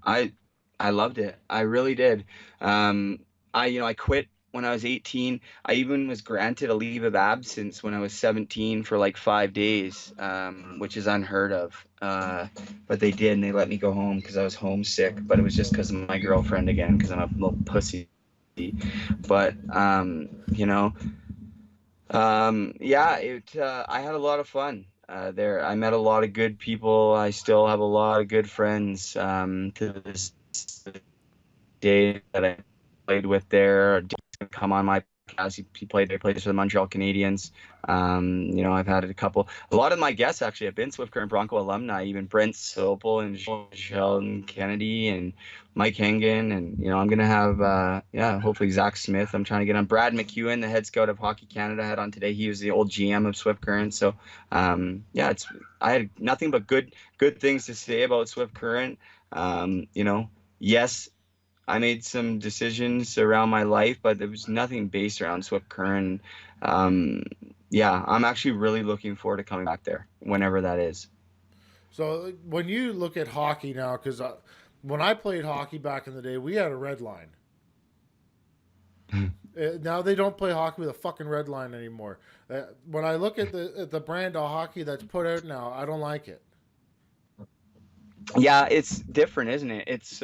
I I loved it. I really did. Um, I quit when I was 18. I even was granted a leave of absence when I was 17 for like 5 days, which is unheard of. But they did, and they let me go home because I was homesick. But it was just because of my girlfriend again, because I'm a little pussy. But yeah, I had a lot of fun there. I met a lot of good people. I still have a lot of good friends to this day that I played with there. Come on my podcast. He played for the Montreal Canadiens. I've had a lot of my guests actually have been Swift Current Bronco alumni, even Brent Sopel and Sheldon Kennedy and Mike Hengen. And, I'm going to have, hopefully Zach Smith. I'm trying to get on Brad McEwen, the head scout of Hockey Canada, had on today. He was the old GM of Swift Current. So, I had nothing but good things to say about Swift Current. Yes, I made some decisions around my life, but there was nothing based around Swift Current. Yeah, I'm actually really looking forward to coming back there whenever that is. So when you look at hockey now, because when I played hockey back in the day, we had a red line. Now they don't play hockey with a fucking red line anymore. When I look at the brand of hockey that's put out now, I don't like it. Yeah, it's different, isn't it? It's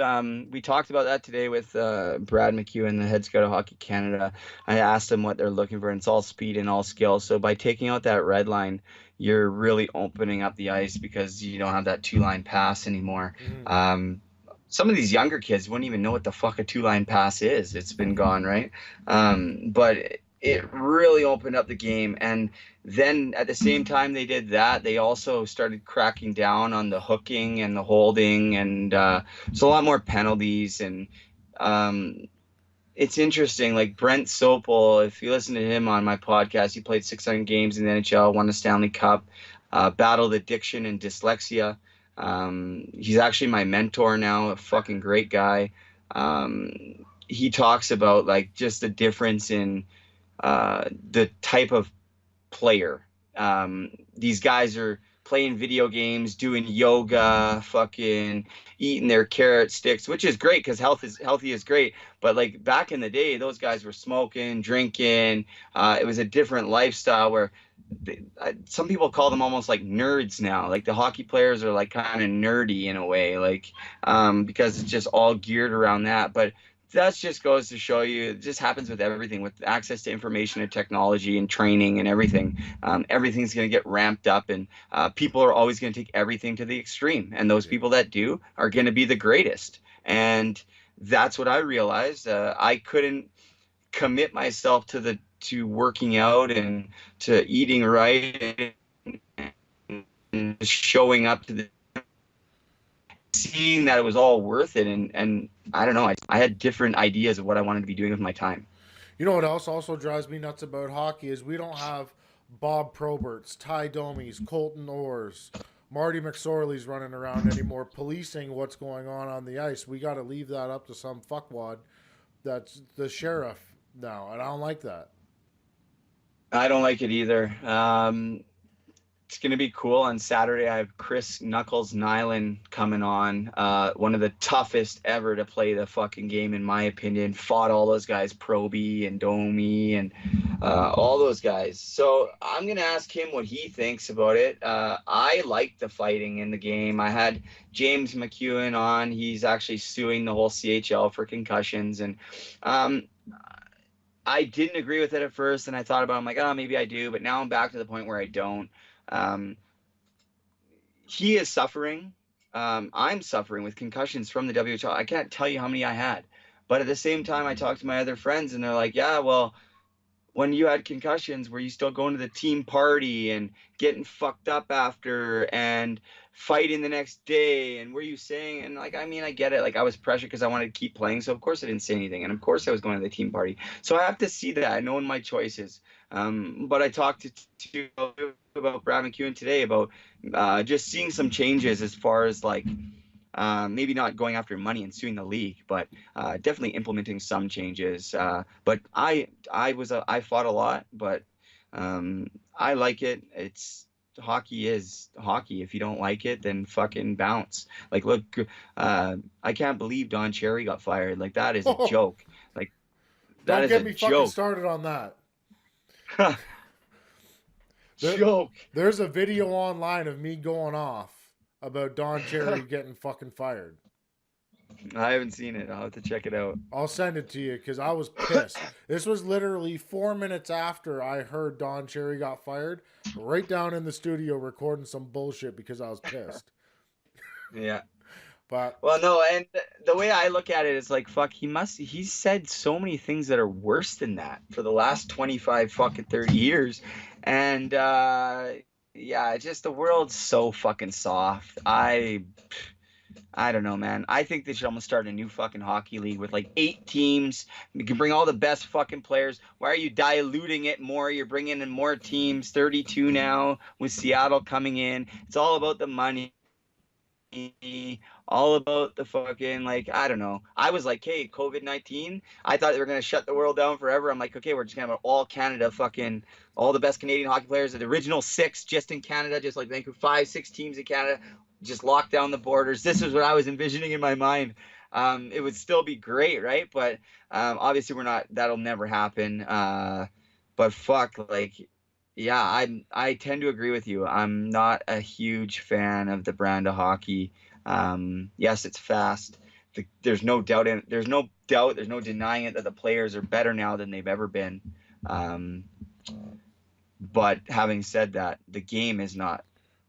we talked about that today with Brad McEwen, the head scout of Hockey Canada. I asked him what they're looking for, and it's all speed and all skill. So by taking out that red line, you're really opening up the ice because you don't have that two-line pass anymore. Mm-hmm. Some of these younger kids wouldn't even know what the fuck a two-line pass is. It's been gone, right? But it really opened up the game. And then at the same time they did that, they also started cracking down on the hooking and the holding, and it's a lot more penalties. And um, it's interesting. Like Brent Sopel, if you listen to him on my podcast, he played 600 games in the NHL, won the Stanley Cup, battled addiction and dyslexia. He's actually my mentor now, a fucking great guy. Um, he talks about like just the difference in the type of player. These guys are playing video games, doing yoga, fucking eating their carrot sticks, which is great because healthy is great. But like back in the day, those guys were smoking, drinking. It was a different lifestyle where some people call them almost like nerds now. Like the hockey players are like kind of nerdy in a way, like because it's just all geared around that. But that just goes to show you, it just happens with everything, with access to information and technology and training and everything. Everything's going to get ramped up, and people are always going to take everything to the extreme. And those people that do are going to be the greatest. And that's what I realized. I couldn't commit myself to working out and to eating right and showing up to the seeing that it was all worth it. And I don't know, I had different ideas of what I wanted to be doing with my time. You know what else also drives me nuts about hockey is we don't have Bob Proberts, Ty Domies, Colton Orrs, Marty McSorley's running around anymore, policing what's going on the ice. We got to leave that up to some fuckwad that's the sheriff now, and I don't like that. I don't like it either. It's going to be cool. On Saturday, I have Chris Knuckles Nyland coming on. One of the toughest ever to play the fucking game, in my opinion. Fought all those guys, Proby and Domi and all those guys. So I'm going to ask him what he thinks about it. I like the fighting in the game. I had James McEwen on. He's actually suing the whole CHL for concussions. And um, I didn't agree with it at first, and I thought about it. I'm like, oh, maybe I do. But now I'm back to the point where I don't. Um, he is suffering. I'm suffering with concussions from the WHL. I can't tell you how many I had. But at the same time, I talked to my other friends, and they're like, yeah, well, when you had concussions, were you still going to the team party and getting fucked up after and fighting the next day? And were you saying, and like, I mean, I get it. Like, I was pressured because I wanted to keep playing. So, of course, I didn't say anything. And of course, I was going to the team party. So I have to see that, knowing my choices. But I talked to about Brad McEwen today about just seeing some changes as far as like, maybe not going after money and suing the league, but definitely implementing some changes. But I fought a lot, but I like it. It's hockey is hockey. If you don't like it, then fucking bounce. Like, look, I can't believe Don Cherry got fired. Like, that is a joke. Like, that Don't is get a me fucking joke. started on that. There, Joke. there's a video online of me going off about Don Cherry getting fucking fired. I haven't seen it. I'll have to check it out. I'll send it to you because I was pissed. This was literally 4 minutes after I heard Don Cherry got fired, right down in the studio recording some bullshit because I was pissed. Yeah. But Well, no, and the way I look at it is like, fuck, he's said so many things that are worse than that for the last 25 fucking 30 years. And yeah, it's just the world's so fucking soft. I don't know, man. I think they should almost start a new fucking hockey league with like 8 teams. You can bring all the best fucking players. Why are you diluting it more? You're bringing in more teams, 32 now with Seattle coming in. It's all about the money, all about the fucking, like, I don't know. I was like, hey, COVID-19, I thought they were going to shut the world down forever. I'm like, okay, we're just going to have all Canada fucking, all the best Canadian hockey players, the original 6 just in Canada, just like Vancouver, 5, 6 teams in Canada, just lock down the borders. This is what I was envisioning in my mind. It would still be great, right? But obviously we're not, that'll never happen. But fuck, like, yeah, I tend to agree with you. I'm not a huge fan of the brand of hockey. Yes, it's fast. There's no doubt there's no denying it that the players are better now than they've ever been. Um, but having said that, the game is not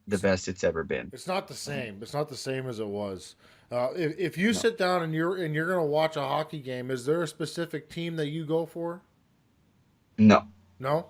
the best it's ever been. it's not the same. It's not the same as it was. If you sit down and you're gonna watch a hockey game, is there a specific team that you go for? No, No.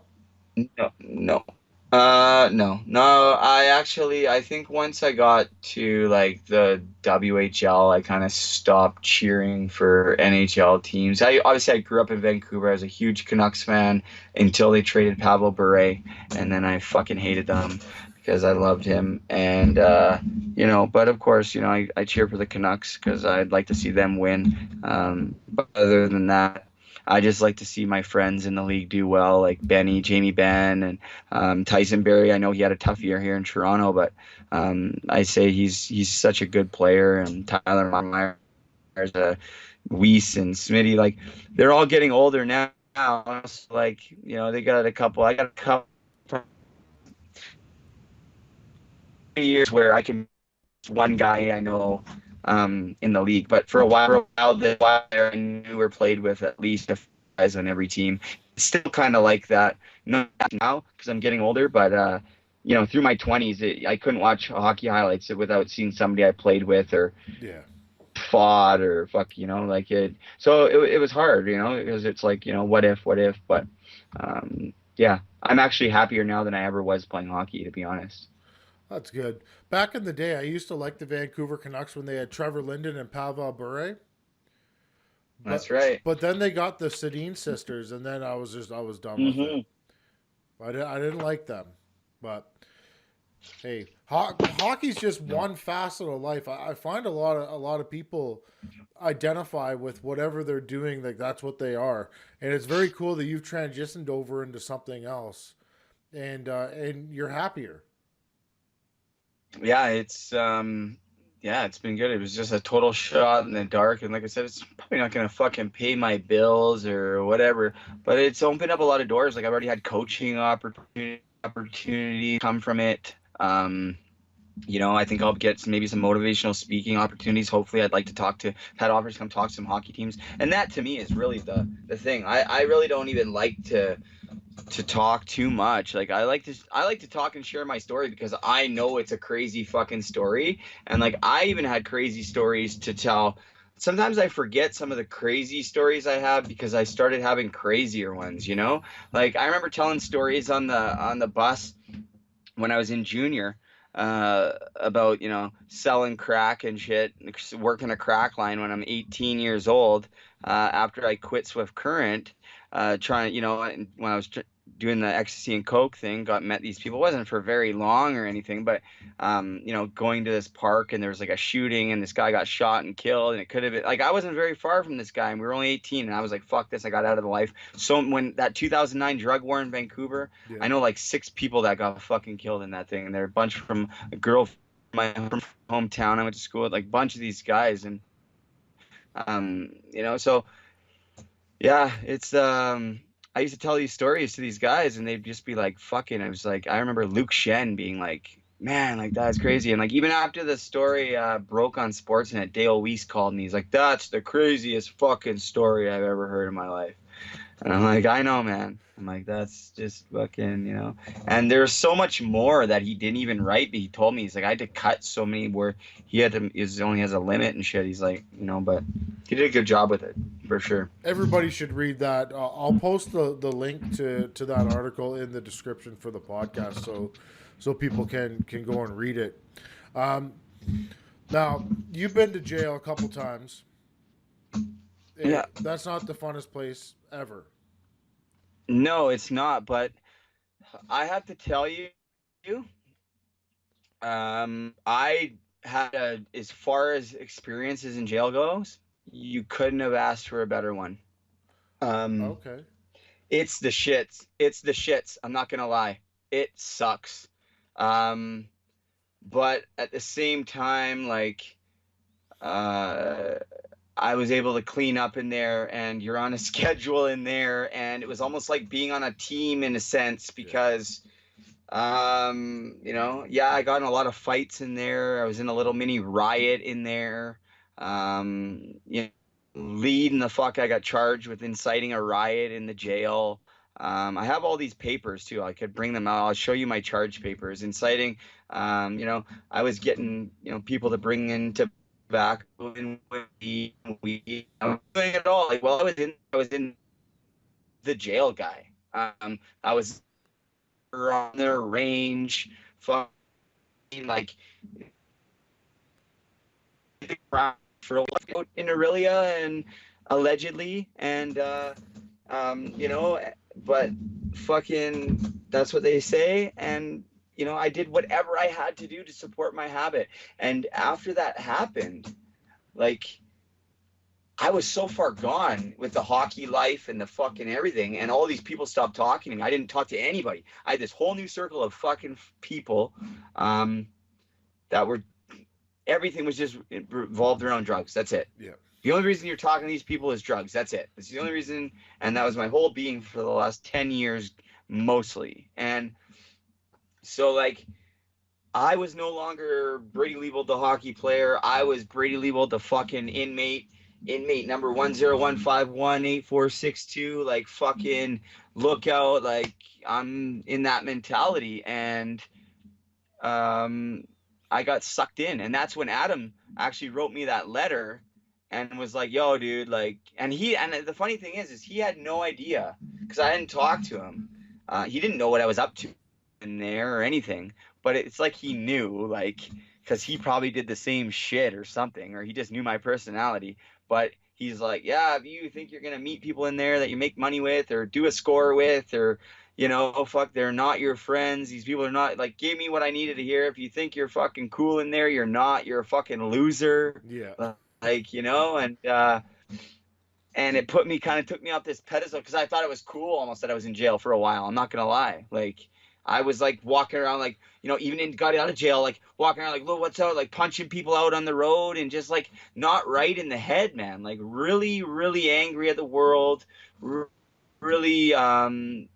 no, no. No. I think once I got to like the WHL, I kind of stopped cheering for NHL teams. I grew up in Vancouver. I was a huge Canucks fan until they traded Pavel Bure, and then I fucking hated them because I loved him. And but of course, I cheer for the Canucks because I'd like to see them win. But other than that, I just like to see my friends in the league do well, like Jamie Benn, and Tyson Berry. I know he had a tough year here in Toronto, but I say he's such a good player, and Tyler Myers, Weiss, and Smitty. Like, they're all getting older now. So, like, they got a couple. I got a couple years where I can one guy I know in the league, but for a while there I knew or played with at least a few guys on every team. It's still kind of like that, not now because I'm getting older, but through my 20s, I couldn't watch hockey highlights without seeing somebody I played with or Yeah. fought or fuck, like it. So it was hard, because it's like, what if, but yeah, I'm actually happier now than I ever was playing hockey, to be honest. That's good. Back in the day, I used to like the Vancouver Canucks when they had Trevor Linden and Pavel Bure, That's but right. then they got the Sedin sisters, and then I was done with it. Hmm. I didn't like them, but hey, hockey's just No. one facet of life. I find a lot of people identify with whatever they're doing, like that's what they are, and it's very cool that you've transitioned over into something else, and you're happier. Yeah, it's been good. It was just a total shot in the dark, and like I said, it's probably not gonna fucking pay my bills or whatever, but it's opened up a lot of doors. Like I've already had coaching opportunity come from it. I think I'll get maybe some motivational speaking opportunities. Hopefully, I'd like to had offers come talk to some hockey teams, and that to me is really the thing. I really don't even like to talk too much. Like I like to talk and share my story because I know it's a crazy fucking story. And like I even had crazy stories to tell. Sometimes I forget some of the crazy stories I have because I started having crazier ones. Like I remember telling stories on the bus when I was in junior about selling crack and shit, working a crack line when I'm 18 years old after I quit Swift Current, trying when I was doing the ecstasy and coke thing, met these people. It wasn't for very long or anything, but going to this park and there was like a shooting and this guy got shot and killed, and it could have been like I wasn't very far from this guy and we were only 18, and I was like, fuck this, I got out of the life. So when that 2009 drug war in Vancouver, Yeah. I know like six people that got fucking killed in that thing, and they're a bunch from a girl from my hometown I went to school with, like a bunch of these guys, and so yeah, it's I used to tell these stories to these guys, and they'd just be like, "Fucking." I was like, I remember Luke Shen being like, "Man, like that's crazy," and like even after the story broke on Sportsnet, Dale Weiss called me. He's like, "That's the craziest fucking story I've ever heard in my life." And I'm like, I know, man. I'm like, that's just fucking. And there's so much more that he didn't even write, but he told me, he's like, I had to cut so many where he only has a limit and shit. He's like, but he did a good job with it for sure. Everybody should read that. I'll post the link to that article in the description for the podcast, so people can go and read it. Um, Now you've been to jail a couple times. Yeah. That's not the funnest place ever. No, it's not. But I have to tell you, I had as far as experiences in jail goes, you couldn't have asked for a better one. Um, Okay. It's the shits. It's the shits. I'm not gonna lie. It sucks. Um, but at the same time, like, uh, I was able to clean up in there, and you're on a schedule in there, and it was almost like being on a team in a sense Yeah. because, yeah, I got in a lot of fights in there. I was in a little mini riot in there. You know, leading the fuck. I got charged with inciting a riot in the jail. I have all these papers too. I could bring them out. I'll show you my charge papers. Inciting. I was getting people to bring in tobacco and weed. I was doing it all. Like, well, I was in the jail guy. I was on their range, fucking like for a while in Aurelia and allegedly, and but fucking that's what they say, and I did whatever I had to do to support my habit, and after that happened, like I was so far gone with the hockey life and the fucking everything, and all these people stopped talking to me. I didn't talk to anybody. I had this whole new circle of fucking people um, that were everything was just revolved around drugs. That's it. Yeah. The only reason you're talking to these people is drugs. That's it. That's the only reason, and that was my whole being for the last 10 years, mostly. And so, like, I was no longer Brady Leavold, the hockey player. I was Brady Leavold, the fucking inmate number 101518462. Like, fucking look out. Like, I'm in that mentality. And um, I got sucked in. And that's when Adam actually wrote me that letter and was like, yo, dude, like, and the funny thing is he had no idea because I hadn't talked to him. He didn't know what I was up to in there or anything, but it's like he knew, like, because he probably did the same shit or something, or he just knew my personality. But he's like, yeah, if you think you're gonna meet people in there that you make money with or do a score with, or oh fuck, they're not your friends. These people are not, like, give me what I needed to hear. If you think you're fucking cool in there, you're not. You're a fucking loser. Yeah. Like, and it took me off this pedestal because I thought it was cool almost that I was in jail for a while. I'm not gonna lie. Like, I was like walking around, like, even got out of jail, like walking around like, look, what's out, like punching people out on the road and just like not right in the head, man. Like really, really angry at the world. Really, I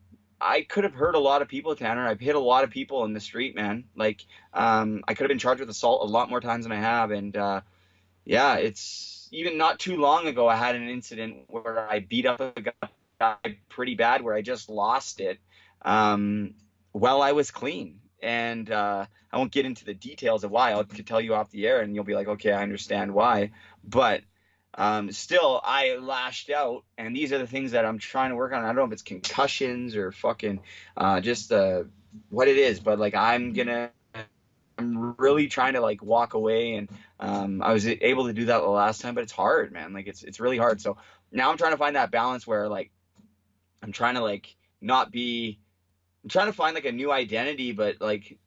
could have hurt a lot of people, Tanner. I've hit a lot of people in the street, man. Like, I could have been charged with assault a lot more times than I have. And yeah, it's even not too long ago, I had an incident where I beat up a guy pretty bad, where I just lost it while I was clean. And I won't get into the details of why. I could tell you off the air, and you'll be like, okay, I understand why. But still, I lashed out, and these are the things that I'm trying to work on. I don't know if it's concussions or fucking just what it is, but like I'm really trying to like walk away, and I was able to do that the last time, but it's hard, man. Like it's really hard. So now I'm trying to find that balance where like I'm trying to like not be, I'm trying to find like a new identity, but like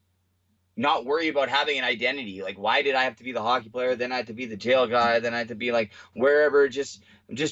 not worry about having an identity. Like, why did I have to be the hockey player? Then I had to be the jail guy. Then I had to be like wherever. I'm just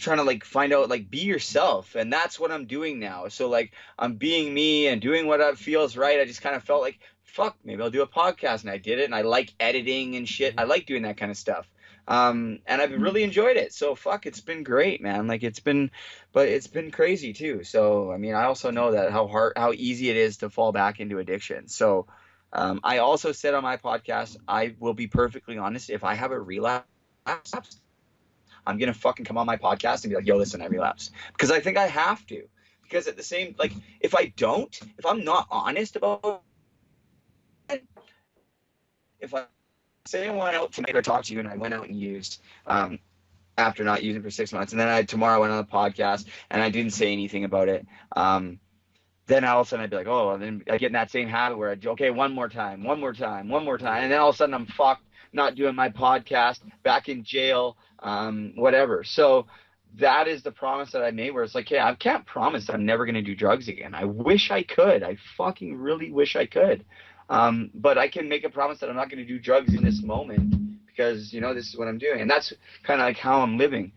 trying to like find out, like, be yourself. And that's what I'm doing now. So like I'm being me and doing what feels right. I just kind of felt like, fuck, maybe I'll do a podcast, and I did it. And I like editing and shit. I like doing that kind of stuff. And I've really enjoyed it. So fuck, it's been great, man. Like but it's been crazy too. So, I mean, I also know that how easy it is to fall back into addiction. So, I also said on my podcast, I will be perfectly honest. If I have a relapse, I'm going to fucking come on my podcast and be like, yo, listen, I relapse. Because I think I have to. Because at the same, like, if I'm not honest about it, if I say I went out to make or talk to you and I went out and used, after not using for 6 months, and then tomorrow I went on the podcast and I didn't say anything about it, then all of a sudden I'd be like, oh, and then I get in that same habit where okay, one more time. And then all of a sudden I'm fucked, not doing my podcast, back in jail, whatever. So that is the promise that I made, where it's like, hey, I can't promise I'm never going to do drugs again. I wish I could. I fucking really wish I could. But I can make a promise that I'm not going to do drugs in this moment because, this is what I'm doing. And that's kind of like how I'm living.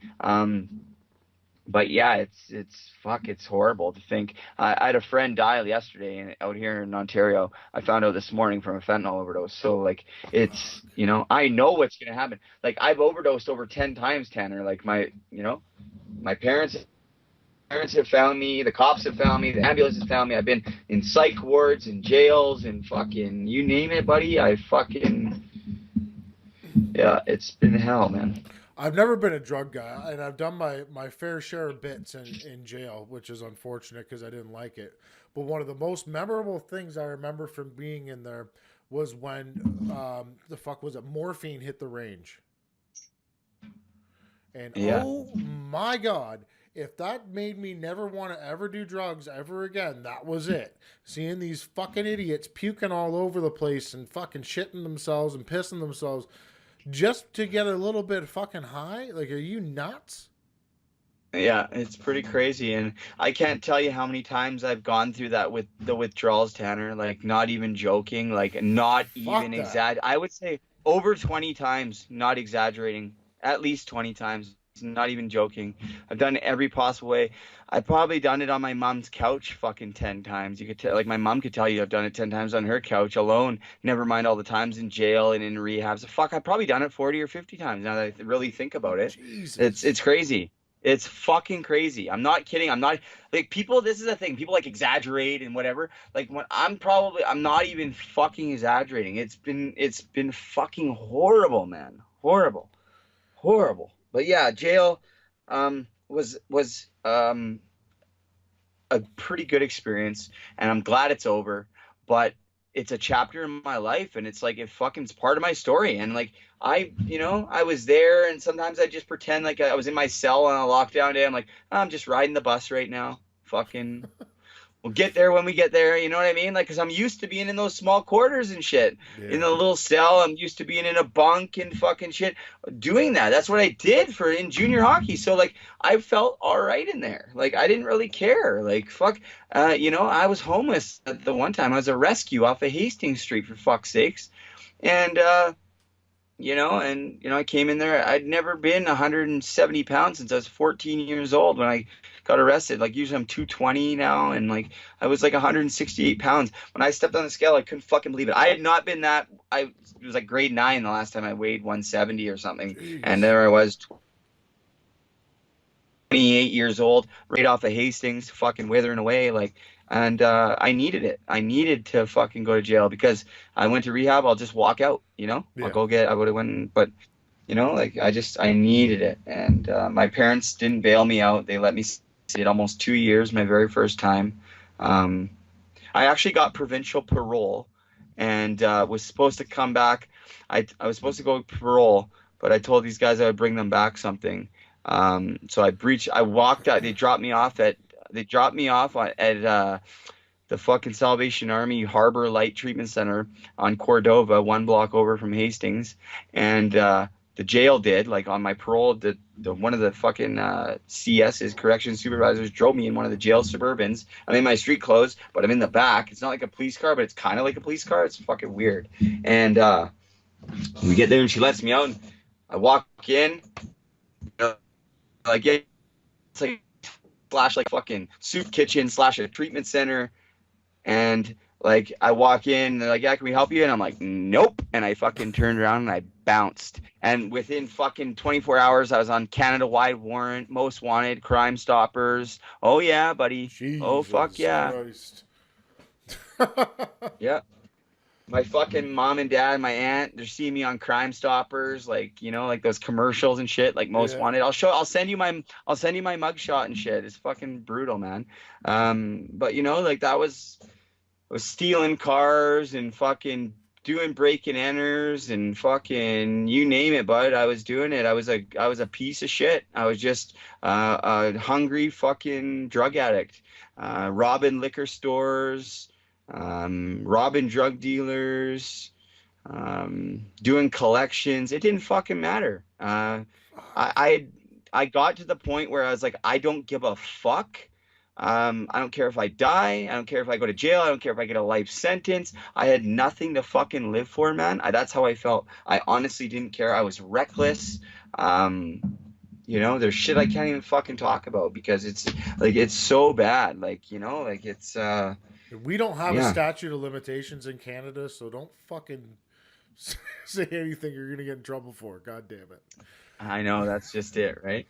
But yeah, it's horrible to think. I had a friend die yesterday out here in Ontario. I found out this morning from a fentanyl overdose. So like, it's, I know what's going to happen. Like, I've overdosed over 10 times, Tanner. Like my parents have found me, the cops have found me, the ambulance has found me. I've been in psych wards and jails and fucking, you name it, buddy. Yeah, it's been hell, man. I've never been a drug guy, and I've done my fair share of bits in jail, which is unfortunate because I didn't like it. But one of the most memorable things I remember from being in there was when the fuck was it? Morphine hit the range. And yeah. Oh my God, if that made me never want to ever do drugs ever again, that was it. Seeing these fucking idiots puking all over the place and fucking shitting themselves and pissing themselves just to get a little bit fucking high? Like, are you nuts? Yeah, it's pretty crazy. And I can't tell you how many times I've gone through that with the withdrawals, Tanner. Like, not even joking. Like, not even exaggerating. I would say over 20 times, not exaggerating. At least 20 times. Not even joking. I've done it every possible way. I've probably done it on my mom's couch fucking 10 times. You could tell, like, my mom could tell you I've done it 10 times on her couch alone. Never mind all the times in jail and in rehab. So fuck, I've probably done it 40 or 50 times now that I really think about it. Jesus. It's crazy. It's fucking crazy. I'm not kidding. I'm not like people. This is the thing. People like exaggerate and whatever. Like when I'm not even fucking exaggerating. It's been fucking horrible, man. Horrible, horrible. But yeah, jail was a pretty good experience, and I'm glad it's over. But it's a chapter in my life, and it's like it fucking it's part of my story. And like I was there, and sometimes I just pretend like I was in my cell on a lockdown day. I'm like, I'm just riding the bus right now. Fucking we'll get there when we get there. You know what I mean? Like, because I'm used to being in those small quarters and shit, in Yeah. a little cell. I'm used to being in a bunk and fucking shit, doing that. That's what I did for in junior hockey. So like, I felt all right in there. Like, I didn't really care. Like, fuck, I was homeless at the one time. I was a rescue off of Hastings Street for fuck's sakes, and I came in there. I'd never been 170 pounds since I was 14 years old when I got arrested. Like usually I'm 220 now, and like I was like 168 pounds. When I stepped on the scale, I couldn't fucking believe it. I had not been that. It was like grade 9 the last time I weighed 170 or something, and Jeez. there I was, 28 years old, right off of Hastings, fucking withering away. Like, and I needed it. I needed to fucking go to jail because I went to rehab. I'll just walk out. I'll Yeah. go get. I would have went, but like I needed it, and my parents didn't bail me out. They let me sit almost 2 years, my very first time. Um, I actually got provincial parole, and was supposed to come back. I was supposed to go parole, but I told these guys I would bring them back something. So I breached. I walked out. They dropped me off at the fucking Salvation Army Harbor Light Treatment Center on Cordova, one block over from Hastings, and the jail did like on my parole. The one of the fucking CS's correction supervisors drove me in one of the jail Suburbans. I'm in my street clothes, but I'm in the back. It's not like a police car, but it's kind of like a police car. It's fucking weird. And we get there, and she lets me out. And I walk in, like yeah, it's like slash like fucking soup kitchen slash a treatment center. And like I walk in, and they're like, "Yeah, can we help you?" And I'm like, "Nope." And I fucking turned around and I bounced. And within fucking 24 hours, I was on Canada-wide warrant, most wanted, Crime Stoppers. Oh yeah, buddy. Oh fuck Jesus yeah. Christ. Yeah. My fucking mom and dad, my aunt, they're seeing me on Crime Stoppers, like like those commercials and shit, like most Yeah. wanted. I'll send you my mugshot and shit. It's fucking brutal, man. But like that was stealing cars and fucking doing break and enters and fucking you name it, bud. I was doing it. I was a piece of shit. I was just a hungry fucking drug addict, robbing liquor stores, robbing drug dealers, doing collections. It didn't fucking matter. Fuck. I, I I got to the point where I was like, I don't give a fuck. I don't care if I die. I don't care if I go to jail. I don't care if I get a life sentence. I had nothing to fucking live for, man. That's how I felt. I honestly didn't care. I was reckless. There's shit I can't even fucking talk about because it's so bad. Like it's We don't have a yeah. statute of limitations in Canada, so don't fucking say anything you're gonna get in trouble for. God damn it. I know that's just it, right?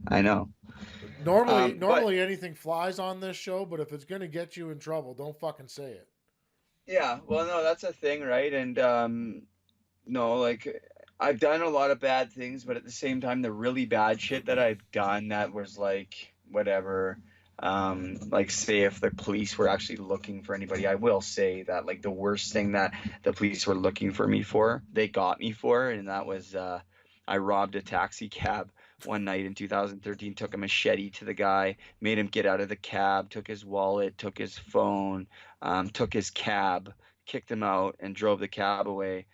I know. Normally, But normally anything flies on this show, but if it's gonna get you in trouble, don't fucking say it. yeah, well, no, that's a thing, right? And no, like I've done a lot of bad things, but at the same time, the really bad shit that I've done that was like whatever. Like say if the police were actually looking for anybody, I will say that like the worst thing that the police were looking for me for, they got me for, and that was I robbed a taxi cab one night in 2013, took a machete to the guy, made him get out of the cab, took his wallet, took his phone, took his cab, kicked him out, and drove the cab away.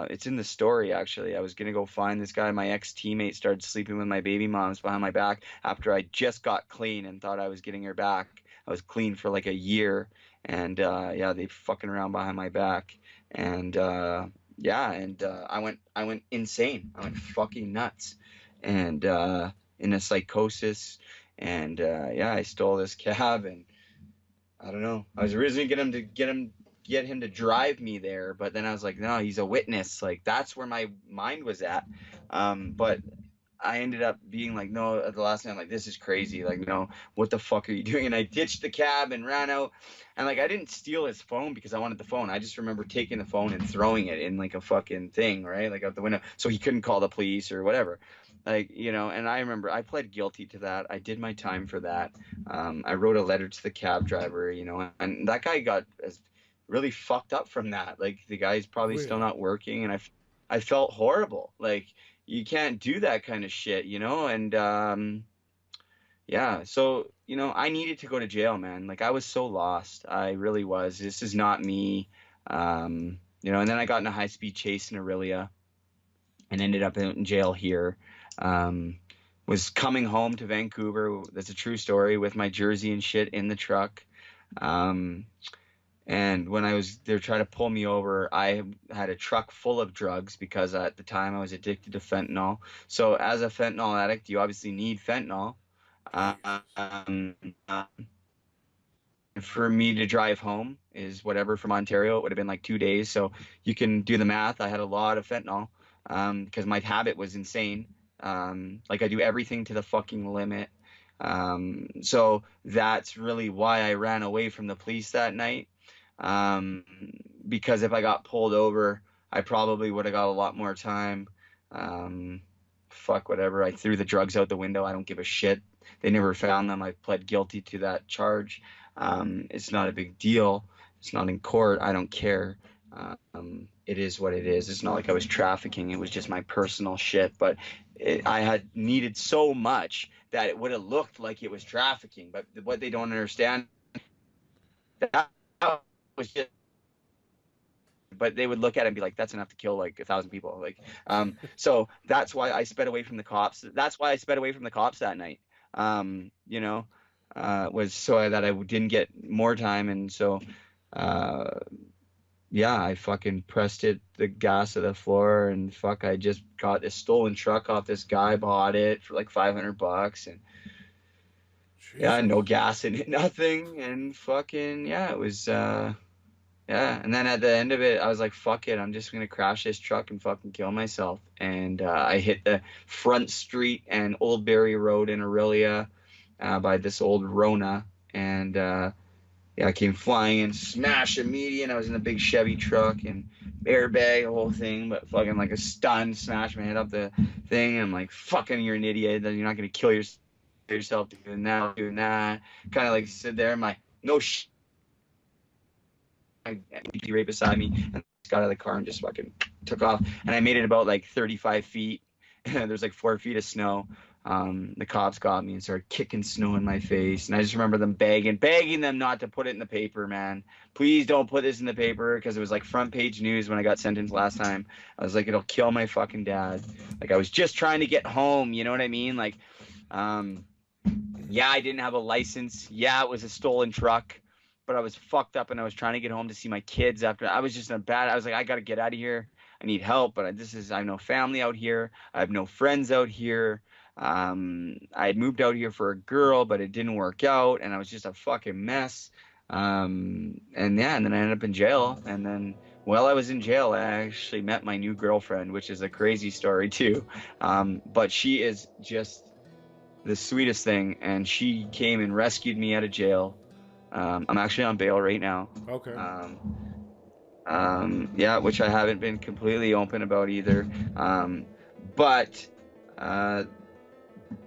It's in the story, actually. I was going to go find this guy. My ex teammate started sleeping with my baby moms behind my back after I just got clean and thought I was getting her back. I was clean for like a year. And yeah, they fucking around behind my back. And yeah, and I went insane. I went fucking nuts. And in a psychosis. And yeah, I stole this cab, and I don't know. I was originally get him to drive me there, but then I was like, no, he's a witness. Like that's where my mind was at. But I ended up being like, no, at the last night, I'm like, this is crazy. Like, no, what the fuck are you doing? And I ditched the cab and ran out. And like, I didn't steal his phone because I wanted the phone. I just remember taking the phone and throwing it in like a fucking thing, right? Like out the window. So he couldn't call the police or whatever. Like, you know, and I remember I pled guilty to that. I did my time for that. I wrote a letter to the cab driver, you know, and that guy got really fucked up from that. Like the guy's probably Oh still yeah. not working. And I felt horrible. Like, you can't do that kind of shit, you know? And yeah, so, you know, I needed to go to jail, man. Like, I was so lost. I really was. This is not me. You know, and then I got in a high-speed chase in Aurelia and ended up in jail here. Was coming home to Vancouver. That's a true story, with my jersey and shit in the truck. Um, and when they were trying to pull me over, I had a truck full of drugs because at the time I was addicted to fentanyl. So as a fentanyl addict, you obviously need fentanyl. Jesus. Um, for me to drive home is whatever from Ontario. It would have been like 2 days. So you can do the math. I had a lot of fentanyl because my habit was insane. Like I do everything to the fucking limit. So that's really why I ran away from the police that night. Um, because if I got pulled over, I probably would have got a lot more time. Um, Fuck whatever. I threw the drugs out the window. I don't give a shit. They never found them. I pled guilty to that charge. It's not a big deal. It's not in court. I don't care. It is what it is. It's not like I was trafficking. It was just my personal shit. But I had needed so much that it would have looked like it was trafficking. But what they don't understand, that was just, but they would look at it and be like, that's enough to kill like 1,000 people. Like, so that's why I sped away from the cops. That's why I sped away from the cops that night. You know, was so that I didn't get more time. And so, yeah, I fucking pressed the gas of the floor, and fuck, I just got a stolen truck off this guy, bought it for like $500, and yeah, Jesus. no gas in it, nothing. And fucking, yeah, it was, yeah, and then at the end of it, I was like, fuck it, I'm just gonna crash this truck and fucking kill myself. And I hit the front street and Oldbury Road in Aurelia by this old Rona. And yeah, I came flying in, smashed a median. I was in a big Chevy truck and airbag, the whole thing, but fucking like a stun, smashed my head up the thing. I'm like, fucking, you're an idiot. You're not gonna kill yourself doing that, doing that. Kind of like sit there, I'm like, no shit. Right beside me, and got out of the car and just fucking took off. And I made it about like 35 feet. There's like 4 feet of snow. The cops got me and started kicking snow in my face. And I just remember them begging them not to put it in the paper, man. Please don't put this in the paper, because it was like front page news when I got sentenced last time. I was like, it'll kill my fucking dad. Like, I was just trying to get home, you know what I mean? Like, yeah, I didn't have a license. Yeah, it was a stolen truck. But I was fucked up and I was trying to get home to see my kids after. I was just in a bad. I was like, I got to get out of here. I need help. But I have no family out here. I have no friends out here. I had moved out here for a girl, but it didn't work out. And I was just a fucking mess. And yeah, and then I ended up in jail. And then while I was in jail, I actually met my new girlfriend, which is a crazy story too. But she is just the sweetest thing. And she came and rescued me out of jail. I'm actually on bail right now. Okay. Yeah, which I haven't been completely open about either. But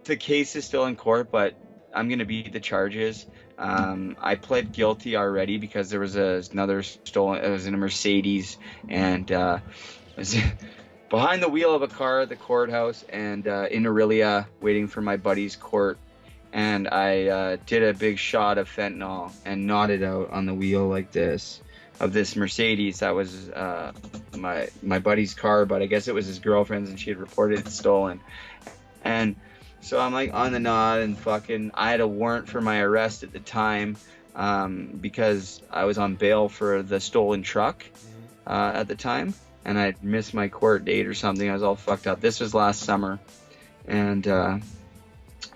the case is still in court, but I'm gonna beat the charges. I pled guilty already because there was another stolen. It was in a Mercedes, and I was behind the wheel of a car at the courthouse, and in Aurelia, waiting for my buddy's court. And I did a big shot of fentanyl and nodded out on the wheel like this of this Mercedes that was my buddy's car, but I guess it was his girlfriend's, and she had reported it stolen. And so I'm like on the nod, and fucking, I had a warrant for my arrest at the time because I was on bail for the stolen truck at the time, and I missed my court date or something. I was all fucked up. This was last summer, and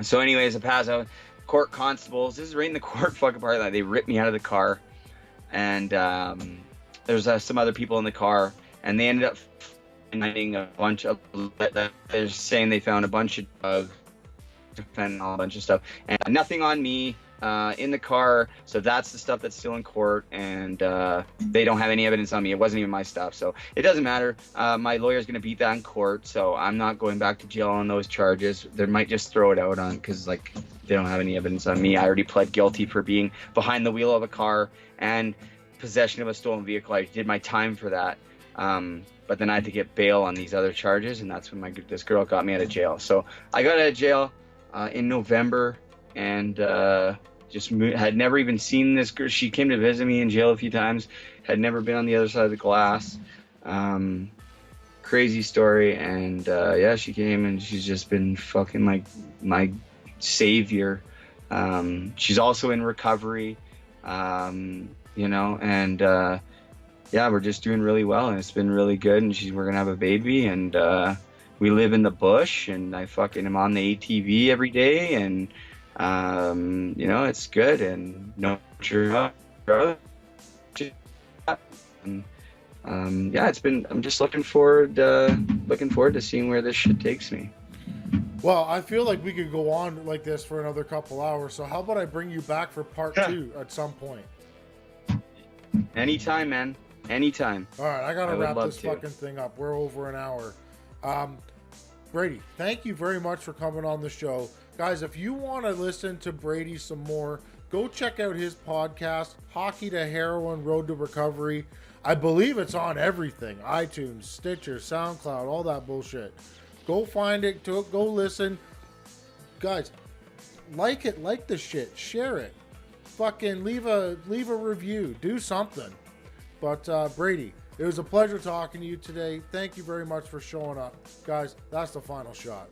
so anyways, I pass out. Court constables, this is right in the court fucking parking lot. They ripped me out of the car, and there's some other people in the car, and they ended up finding a bunch of, they're saying they found a bunch of fentanyl, a bunch of stuff, and nothing on me in the car. So that's the stuff that's still in court, and they don't have any evidence on me. It wasn't even my stuff, so it doesn't matter. My lawyer's going to beat that in court, so I'm not going back to jail on those charges. They might just throw it out on, because like they don't have any evidence on me. I already pled guilty for being behind the wheel of a car and possession of a stolen vehicle. I did my time for that. But then I had to get bail on these other charges, and that's when this girl got me out of jail. So I got out of jail in November, and had never even seen this girl. She came to visit me in jail a few times, had never been on the other side of the glass. Crazy story, and yeah, she came, and she's just been fucking like my savior. She's also in recovery, you know, and yeah, we're just doing really well, and it's been really good, and we're gonna have a baby, and we live in the bush, and I fucking am on the ATV every day, and you know, it's good, and no sure, and yeah, I'm just looking forward to seeing where this shit takes me. Well, I feel like we could go on like this for another couple hours, so how about I bring you back for part 2 at some point? Anytime, man. Anytime. All right, I gotta wrap this fucking thing up. We're over an hour. Brady, thank you very much for coming on the show. Guys, if you want to listen to Brady some more, go check out his podcast, Hockey to Heroin, Road to Recovery. I believe it's on everything. iTunes, Stitcher, SoundCloud, all that bullshit. Go find it, go listen. Guys, like it, like the shit, share it. Fucking leave a review, do something. But Brady, it was a pleasure talking to you today. Thank you very much for showing up. Guys, that's the final shot.